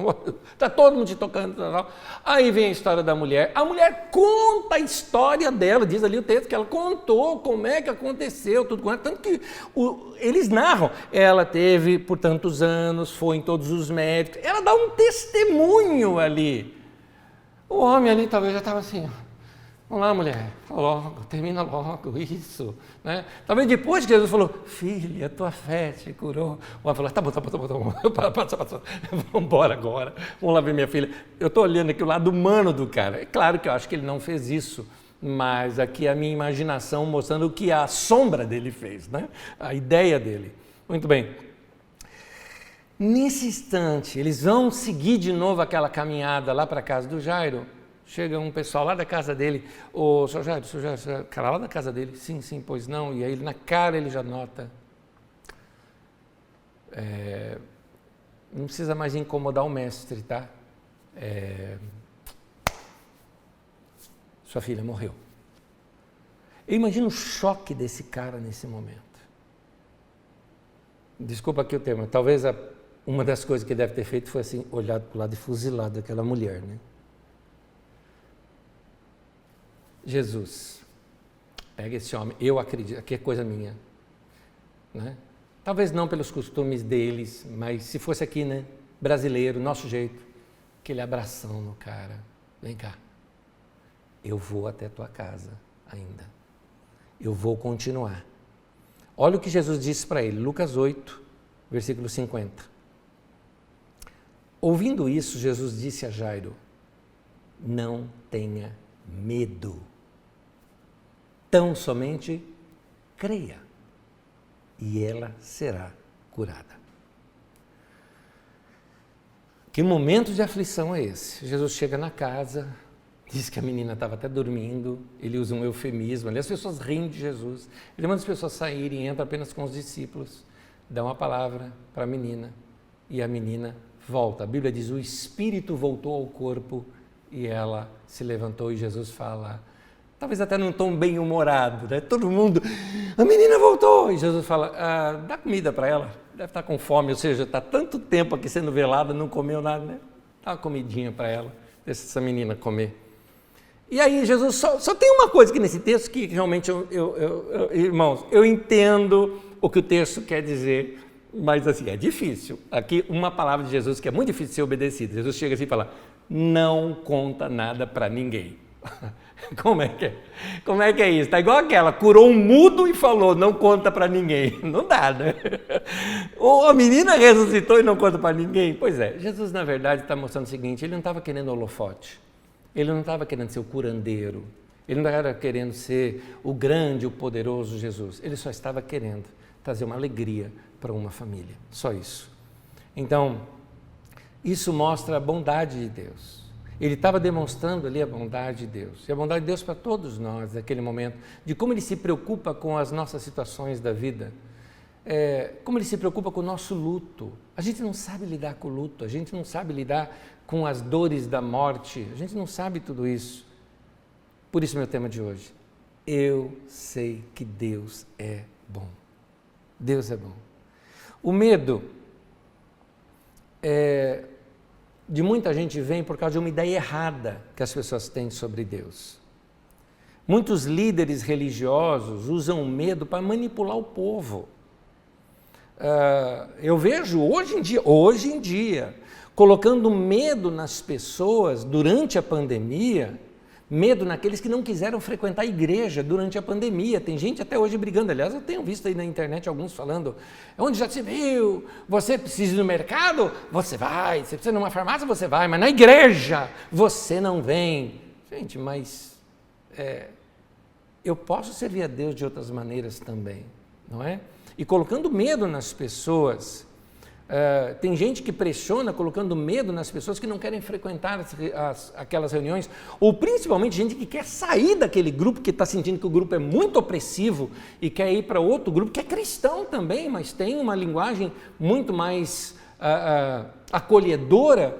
está todo mundo te tocando. Tal. Aí vem a história da mulher, a mulher conta a história dela, diz ali o texto que ela contou como é que aconteceu, tudo, tanto que eles narram, ela teve por tantos anos, foi em todos os médicos, ela dá um testemunho ali. O homem ali talvez já estava assim, vamos lá, mulher, logo, termina logo, isso. Né? Talvez depois que Jesus falou, filha, tua fé te curou. O homem falou, tá bom, passa. Vamos embora agora, vamos lá ver minha filha. Eu estou olhando aqui o lado humano do cara. É claro que eu acho que ele não fez isso, mas aqui a minha imaginação mostrando o que a sombra dele fez, né? A ideia dele. Muito bem. Nesse instante, eles vão seguir de novo aquela caminhada lá para a casa do Jairo. Chega um pessoal lá da casa dele, ô, Sr. Jairo, cara lá da casa dele, sim, pois não, e aí na cara ele já nota, não precisa mais incomodar o mestre, tá? Sua filha morreu. Eu imagino o choque desse cara nesse momento. Desculpa aqui o termo, talvez uma das coisas que ele deve ter feito foi assim, olhado para o lado e fuzilado aquela mulher, né? Jesus, pega esse homem, eu acredito, aqui é coisa minha, né? Talvez não pelos costumes deles, mas se fosse aqui, né, brasileiro, nosso jeito, aquele abração no cara, vem cá, eu vou até tua casa ainda, eu vou continuar. Olha o que Jesus disse para ele, Lucas 8, versículo 50. Ouvindo isso, Jesus disse a Jairo, não tenha medo. Tão somente creia e ela será curada. Que momento de aflição é esse? Jesus chega na casa, diz que a menina estava até dormindo, ele usa um eufemismo, ali as pessoas riem de Jesus, ele manda as pessoas saírem, entra apenas com os discípulos, dá uma palavra para a menina e a menina volta. A Bíblia diz, o espírito voltou ao corpo e ela se levantou e Jesus fala, talvez até num tom bem humorado, né? Todo mundo, a menina voltou, e Jesus fala, dá comida para ela, deve estar com fome, ou seja, está tanto tempo aqui sendo velada, não comeu nada, né? Dá uma comidinha para ela, deixa essa menina comer. E aí Jesus, só tem uma coisa aqui nesse texto que realmente, irmãos, eu entendo o que o texto quer dizer, mas assim, é difícil. Aqui uma palavra de Jesus que é muito difícil de ser obedecida, Jesus chega assim e fala, não conta nada para ninguém. Como é que é? Como é que é isso? Está igual aquela, curou um mudo e falou, não conta para ninguém. Não dá, né? Ou a menina ressuscitou e não conta para ninguém. Pois é, Jesus na verdade está mostrando o seguinte, ele não estava querendo holofote, ele não estava querendo ser o curandeiro, ele não estava querendo ser o grande, o poderoso Jesus, ele só estava querendo trazer uma alegria para uma família, só isso. Então, isso mostra a bondade de Deus. Ele estava demonstrando ali a bondade de Deus. E a bondade de Deus para todos nós, naquele momento, de como Ele se preocupa com as nossas situações da vida, como Ele se preocupa com o nosso luto. A gente não sabe lidar com o luto, a gente não sabe lidar com as dores da morte, a gente não sabe tudo isso. Por isso meu tema de hoje, eu sei que Deus é bom. Deus é bom. O medo de muita gente vem por causa de uma ideia errada que as pessoas têm sobre Deus. Muitos líderes religiosos usam o medo para manipular o povo. Eu vejo hoje em dia, colocando medo nas pessoas durante a pandemia, medo naqueles que não quiseram frequentar a igreja durante a pandemia. Tem gente até hoje brigando. Aliás, eu tenho visto aí na internet alguns falando, onde já se viu, você precisa ir no mercado, você vai, você precisa ir numa farmácia, você vai, mas na igreja você não vem. Gente, mas eu posso servir a Deus de outras maneiras também, não é? E colocando medo nas pessoas, Tem gente que pressiona, colocando medo nas pessoas que não querem frequentar aquelas reuniões, ou principalmente gente que quer sair daquele grupo, que está sentindo que o grupo é muito opressivo e quer ir para outro grupo, que é cristão também, mas tem uma linguagem muito mais acolhedora,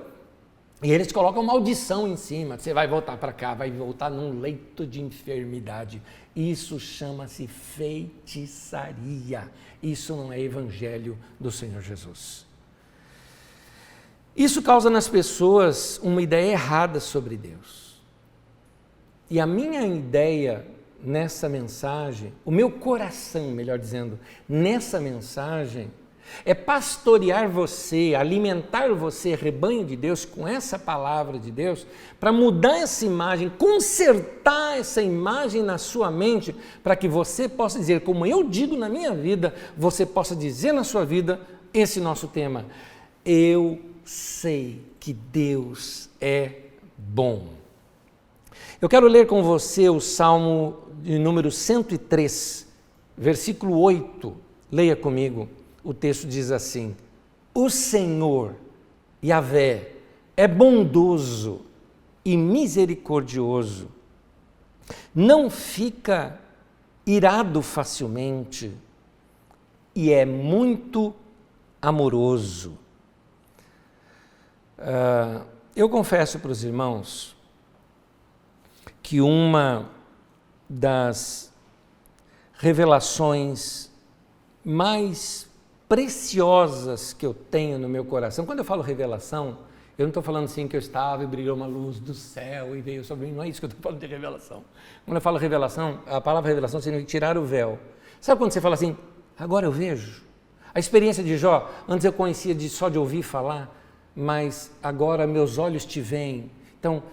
e eles colocam maldição em cima. Você vai voltar para cá, vai voltar num leito de enfermidade. Isso chama-se feitiçaria. Isso não é evangelho do Senhor Jesus. Isso causa nas pessoas uma ideia errada sobre Deus. E a minha ideia nessa mensagem, o meu coração, melhor dizendo, nessa mensagem, é pastorear você, alimentar você, rebanho de Deus, com essa palavra de Deus, para mudar essa imagem, consertar essa imagem na sua mente, para que você possa dizer, como eu digo na minha vida, você possa dizer na sua vida esse nosso tema: eu sei que Deus é bom. Eu quero ler com você o Salmo de número 103, versículo 8. Leia comigo. O texto diz assim: o Senhor, Yahvé, é bondoso e misericordioso, não fica irado facilmente e é muito amoroso. Eu confesso para os irmãos que uma das revelações mais preciosas que eu tenho no meu coração, quando eu falo revelação, eu não estou falando assim que eu estava e brilhou uma luz do céu e veio sobre mim, não é isso que eu estou falando de revelação. Quando eu falo revelação, a palavra revelação significa tirar o véu. Sabe quando você fala assim, agora eu vejo? A experiência de Jó, antes eu conhecia só de ouvir falar, mas agora meus olhos te veem. Então,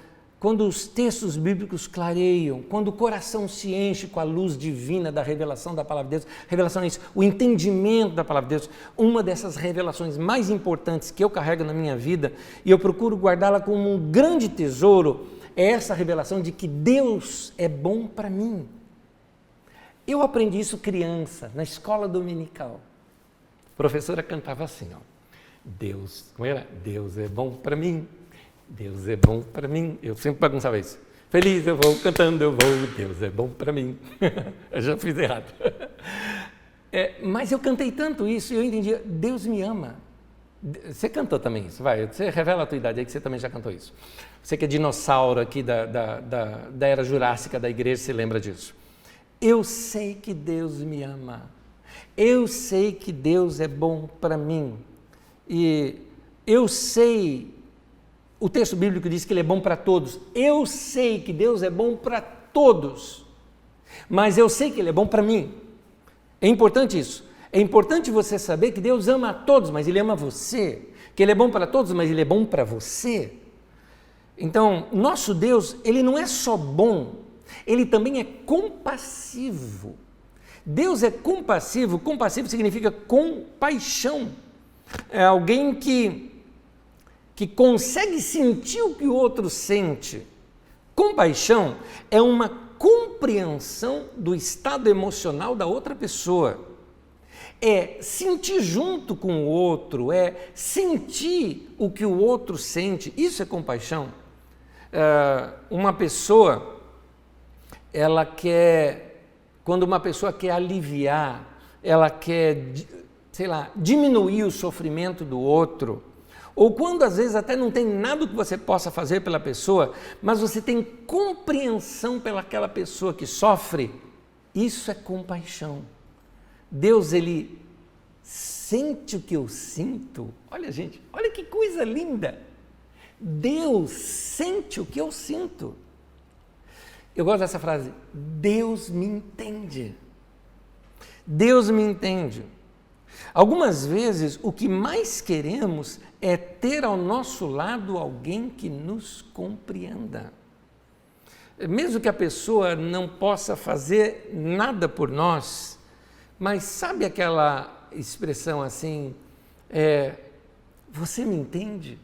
quando os textos bíblicos clareiam, quando o coração se enche com a luz divina da revelação da palavra de Deus, revelação é isso, o entendimento da palavra de Deus, uma dessas revelações mais importantes que eu carrego na minha vida, e eu procuro guardá-la como um grande tesouro, é essa revelação de que Deus é bom para mim. Eu aprendi isso criança, na escola dominical. A professora cantava assim, ó, Deus, como era? Deus é bom para mim. Deus é bom para mim. Eu sempre bagunçava isso. Feliz eu vou, cantando eu vou, Deus é bom para mim. Eu já fiz errado. Mas eu cantei tanto isso e eu entendi, Deus me ama. Você cantou também isso, vai, você revela a tua idade aí que você também já cantou isso. Você que é dinossauro aqui da era jurássica da igreja, se lembra disso. Eu sei que Deus me ama. Eu sei que Deus é bom para mim. E eu sei... O texto bíblico diz que Ele é bom para todos. Eu sei que Deus é bom para todos, mas eu sei que Ele é bom para mim. É importante isso. É importante você saber que Deus ama a todos, mas Ele ama você. Que Ele é bom para todos, mas Ele é bom para você. Então, nosso Deus, Ele não é só bom, Ele também é compassivo. Deus é compassivo. Compassivo significa compaixão. É alguém que consegue sentir o que o outro sente. Compaixão é uma compreensão do estado emocional da outra pessoa. É sentir junto com o outro, é sentir o que o outro sente. Isso é compaixão. Uma pessoa, ela quer, quando uma pessoa quer aliviar, ela quer, sei lá, diminuir o sofrimento do outro, ou quando às vezes até não tem nada que você possa fazer pela pessoa, mas você tem compreensão pelaquela pessoa que sofre, isso é compaixão. Deus, Ele sente o que eu sinto. Olha, gente, olha que coisa linda. Deus sente o que eu sinto. Eu gosto dessa frase, Deus me entende. Deus me entende. Algumas vezes, o que mais queremos é ter ao nosso lado alguém que nos compreenda. Mesmo que a pessoa não possa fazer nada por nós, mas sabe aquela expressão assim, você me entende?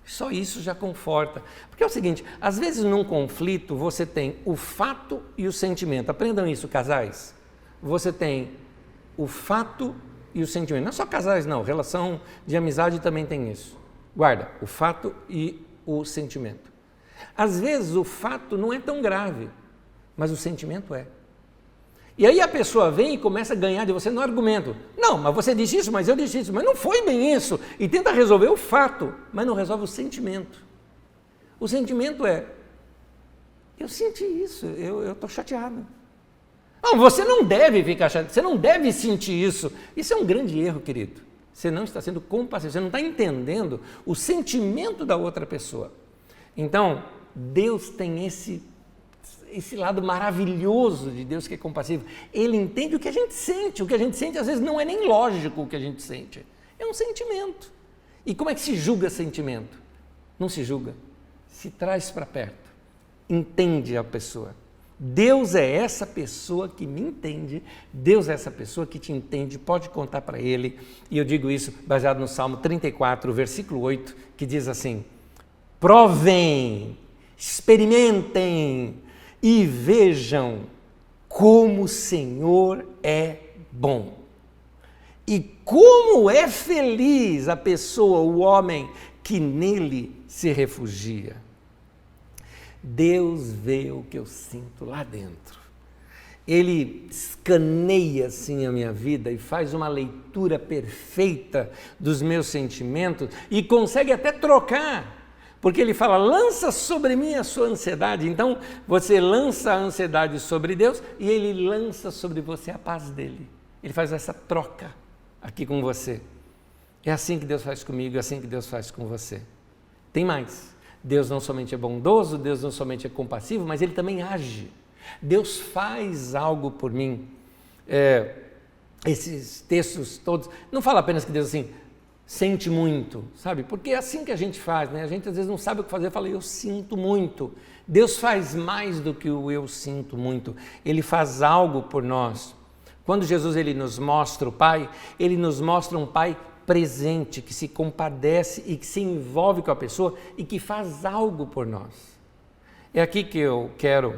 Só isso já conforta. Porque é o seguinte, às vezes num conflito você tem o fato e o sentimento. Aprendam isso, casais. Você tem o fato e o sentimento. Não é só casais, não. Relação de amizade também tem isso. Guarda, o fato e o sentimento. Às vezes o fato não é tão grave, mas o sentimento é. E aí a pessoa vem e começa a ganhar de você no argumento. Não, mas você disse isso, mas eu disse isso, mas não foi bem isso. E tenta resolver o fato, mas não resolve o sentimento. O sentimento é, eu senti isso, eu estou chateado. Não, você não deve ficar chateado, você não deve sentir isso. Isso é um grande erro, querido. Você não está sendo compassivo, você não está entendendo o sentimento da outra pessoa. Então, Deus tem esse lado maravilhoso de Deus que é compassivo. Ele entende o que a gente sente. O que a gente sente, às vezes, não é nem lógico o que a gente sente. É um sentimento. E como é que se julga sentimento? Não se julga. Se traz para perto. Entende a pessoa. Deus é essa pessoa que me entende. Deus é essa pessoa que te entende. Pode contar para Ele. E eu digo isso baseado no Salmo 34, versículo 8, que diz assim: provem, experimentem e vejam como o Senhor é bom. E como é feliz a pessoa, o homem, que nele se refugia. Deus vê o que eu sinto lá dentro. Ele escaneia assim a minha vida e faz uma leitura perfeita dos meus sentimentos e consegue até trocar. Porque ele fala, lança sobre mim a sua ansiedade. Então, você lança a ansiedade sobre Deus e ele lança sobre você a paz dele. Ele faz essa troca aqui com você. É assim que Deus faz comigo, é assim que Deus faz com você. Tem mais. Deus não somente é bondoso, Deus não somente é compassivo, mas ele também age. Deus faz algo por mim. Esses textos todos, não fala apenas que Deus assim, sente muito, sabe? Porque é assim que a gente faz, né? A gente às vezes não sabe o que fazer, fala, eu sinto muito. Deus faz mais do que o eu sinto muito. Ele faz algo por nós. Quando Jesus ele nos mostra o Pai, ele nos mostra um Pai presente, que se compadece e que se envolve com a pessoa e que faz algo por nós. É aqui que eu quero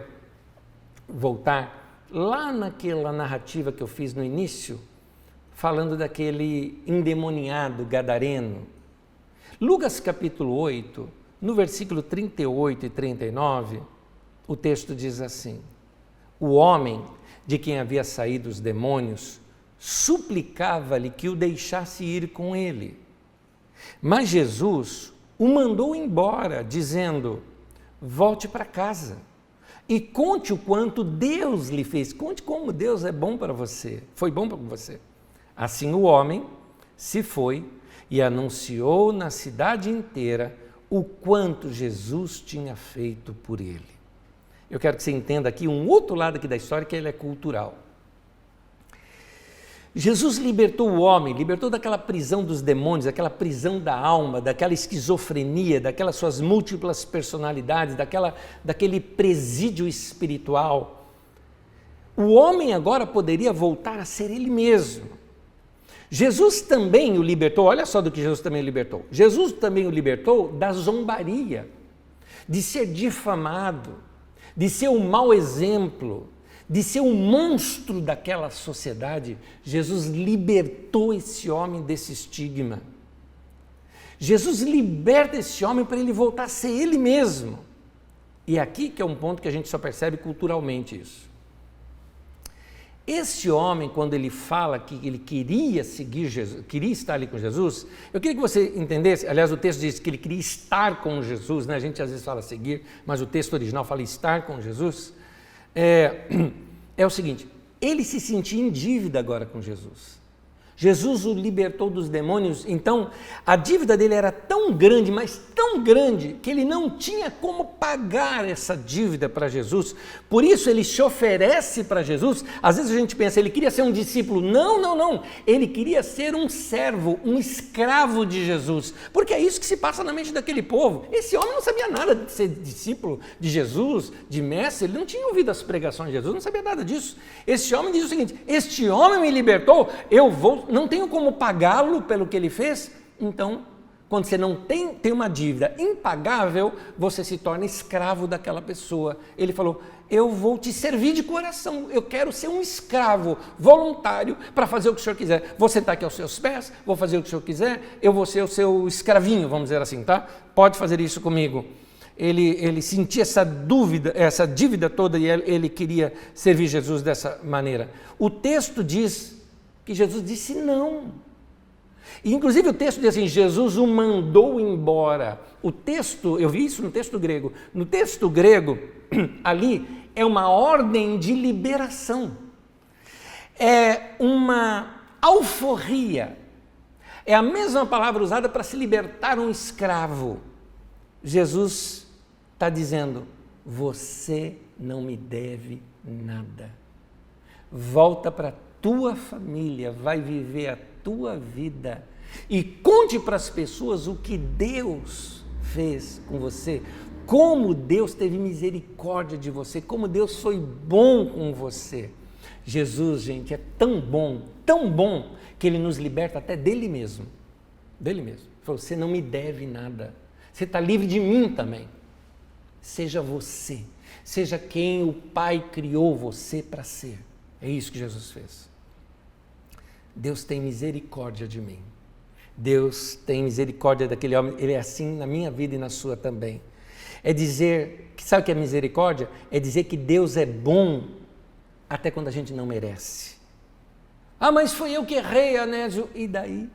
voltar, lá naquela narrativa que eu fiz no início, falando daquele endemoniado gadareno. Lucas capítulo 8, no versículo 38 e 39, o texto diz assim: o homem de quem havia saído os demônios suplicava-lhe que o deixasse ir com ele. Mas Jesus o mandou embora, dizendo, volte para casa e conte o quanto Deus lhe fez. Conte como Deus é bom para você, foi bom para você. Assim o homem se foi e anunciou na cidade inteira o quanto Jesus tinha feito por ele. Eu quero que você entenda aqui um outro lado aqui da história, que ele é cultural. Jesus libertou o homem, libertou daquela prisão dos demônios, daquela prisão da alma, daquela esquizofrenia, daquelas suas múltiplas personalidades, daquele presídio espiritual. O homem agora poderia voltar a ser ele mesmo. Jesus também o libertou, olha só do que Jesus também o libertou. Jesus também o libertou da zombaria, de ser difamado, de ser um mau exemplo, de ser um monstro daquela sociedade. Jesus libertou esse homem desse estigma. Jesus liberta esse homem para ele voltar a ser ele mesmo. E aqui que é um ponto que a gente só percebe culturalmente isso. Esse homem, quando ele fala que ele queria seguir Jesus, queria estar ali com Jesus, eu queria que você entendesse, aliás o texto diz que ele queria estar com Jesus, né? A gente às vezes fala seguir, mas o texto original fala estar com Jesus. É o seguinte, ele se sentia em dívida agora com Jesus. Jesus o libertou dos demônios, então a dívida dele era tão grande, mas tão grande, que ele não tinha como pagar essa dívida para Jesus. Por isso ele se oferece para Jesus. Às vezes a gente pensa, ele queria ser um discípulo. Não, não, não. Ele queria ser um servo, um escravo de Jesus. Porque é isso que se passa na mente daquele povo. Esse homem não sabia nada de ser discípulo de Jesus, de mestre. Ele não tinha ouvido as pregações de Jesus, não sabia nada disso. Esse homem diz o seguinte, este homem me libertou, não tenho como pagá-lo pelo que ele fez, então quando você não tem uma dívida impagável, você se torna escravo daquela pessoa. Ele falou, eu vou te servir de coração, eu quero ser um escravo voluntário para fazer o que o senhor quiser. Vou sentar aqui aos seus pés, vou fazer o que o senhor quiser, eu vou ser o seu escravinho, vamos dizer assim, tá? Pode fazer isso comigo. Ele sentia essa dívida toda e ele queria servir Jesus dessa maneira. O texto diz que Jesus disse não. E, inclusive o texto diz assim, Jesus o mandou embora. O texto, eu vi isso no texto grego. No texto grego, ali, é uma ordem de liberação. É uma alforria. É a mesma palavra usada para se libertar um escravo. Jesus está dizendo, você não me deve nada. Volta para a tua família, vai viver a tua vida e conte para as pessoas o que Deus fez com você, como Deus teve misericórdia de você, como Deus foi bom com você. Jesus, gente, é tão bom, que Ele nos liberta até dele mesmo. Dele mesmo. Ele falou, você não me deve nada. Você está livre de mim também. Seja você. Seja quem o Pai criou você para ser. É isso que Jesus fez. Deus tem misericórdia de mim. Deus tem misericórdia daquele homem. Ele é assim na minha vida e na sua também. É dizer, sabe o que é misericórdia? É dizer que Deus é bom até quando a gente não merece. Ah, mas foi eu que errei, Anésio. E daí?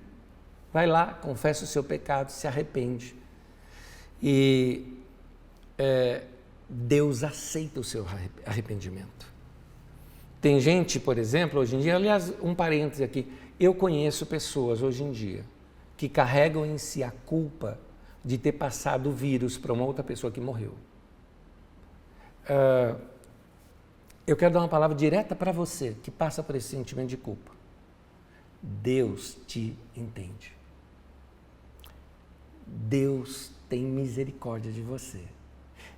Vai lá, confessa o seu pecado, se arrepende. E Deus aceita o seu arrependimento. Tem gente, por exemplo, hoje em dia, aliás, um parêntese aqui, eu conheço pessoas hoje em dia que carregam em si a culpa de ter passado o vírus para uma outra pessoa que morreu. Eu quero dar uma palavra direta para você que passa por esse sentimento de culpa. Deus te entende. Deus tem misericórdia de você.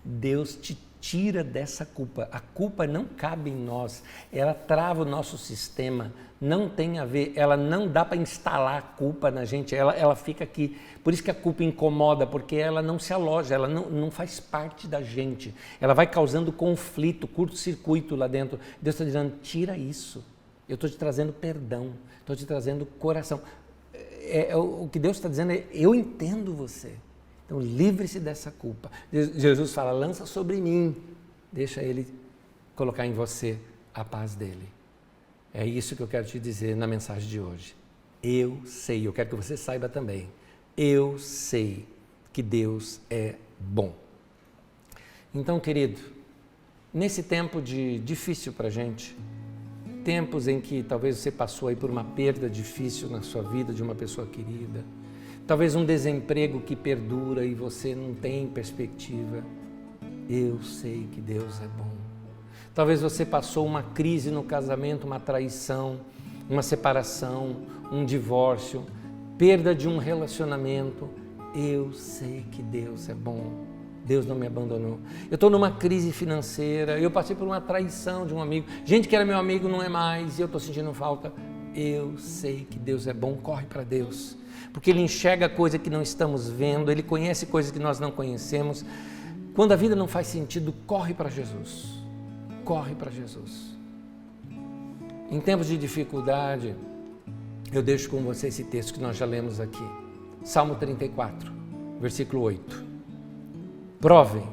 Deus te tira dessa culpa. A culpa não cabe em nós, ela trava o nosso sistema, não tem a ver, ela não dá para instalar a culpa na gente, ela fica aqui. Por isso que a culpa incomoda, porque ela não se aloja, ela não faz parte da gente. Ela vai causando conflito, curto-circuito lá dentro. Deus está dizendo, tira isso. Eu estou te trazendo perdão, estou te trazendo coração. O que Deus está dizendo é, eu entendo você. Então, livre-se dessa culpa. Jesus fala, lança sobre mim, deixa Ele colocar em você a paz dEle. É isso que eu quero te dizer na mensagem de hoje. Eu sei, eu quero que você saiba também, eu sei que Deus é bom. Então, querido, nesse tempo difícil para a gente, tempos em que talvez você passou aí por uma perda difícil na sua vida de uma pessoa querida, talvez um desemprego que perdura e você não tem perspectiva. Eu sei que Deus é bom. Talvez você passou uma crise no casamento, uma traição, uma separação, um divórcio, perda de um relacionamento. Eu sei que Deus é bom. Deus não me abandonou. Eu estou numa crise financeira, eu passei por uma traição de um amigo. Gente que era meu amigo não é mais e eu estou sentindo falta. Eu sei que Deus é bom, corre para Deus. Porque Ele enxerga coisa que não estamos vendo, Ele conhece coisas que nós não conhecemos. Quando a vida não faz sentido, corre para Jesus. Corre para Jesus. Em tempos de dificuldade, eu deixo com você esse texto que nós já lemos aqui. Salmo 34, versículo 8. Provem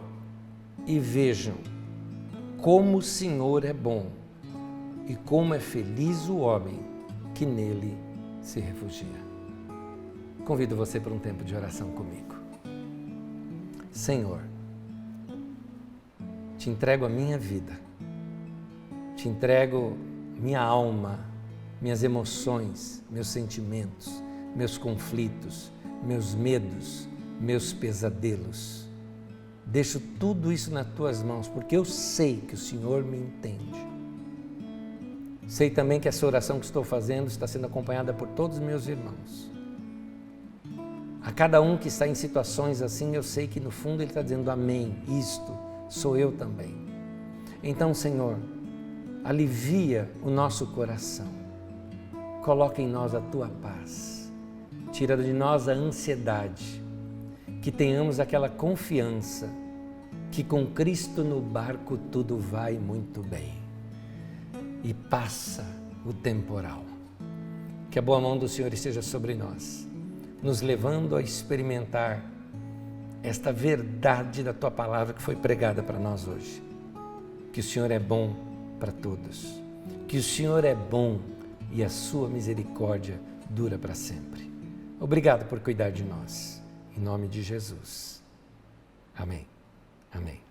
e vejam como o Senhor é bom e como é feliz o homem que nele se refugia. Convido você para um tempo de oração comigo. Senhor, te entrego a minha vida, te entrego minha alma, minhas emoções, meus sentimentos, meus conflitos, meus medos, meus pesadelos. Deixo tudo isso nas tuas mãos, porque eu sei que o Senhor me entende. Sei também que essa oração que estou fazendo está sendo acompanhada por todos os meus irmãos. A cada um que está em situações assim, eu sei que no fundo ele está dizendo amém, isto sou eu também. Então, Senhor, alivia o nosso coração, coloca em nós a Tua paz. tira de nós a ansiedade, que tenhamos aquela confiança que com Cristo no barco tudo vai muito bem e passa o temporal. Que a boa mão do Senhor esteja sobre nós, nos levando a experimentar esta verdade da Tua palavra que foi pregada para nós hoje. Que o Senhor é bom para todos, que o Senhor é bom e a Sua misericórdia dura para sempre. Obrigado por cuidar de nós. Em nome de Jesus. Amém. Amém.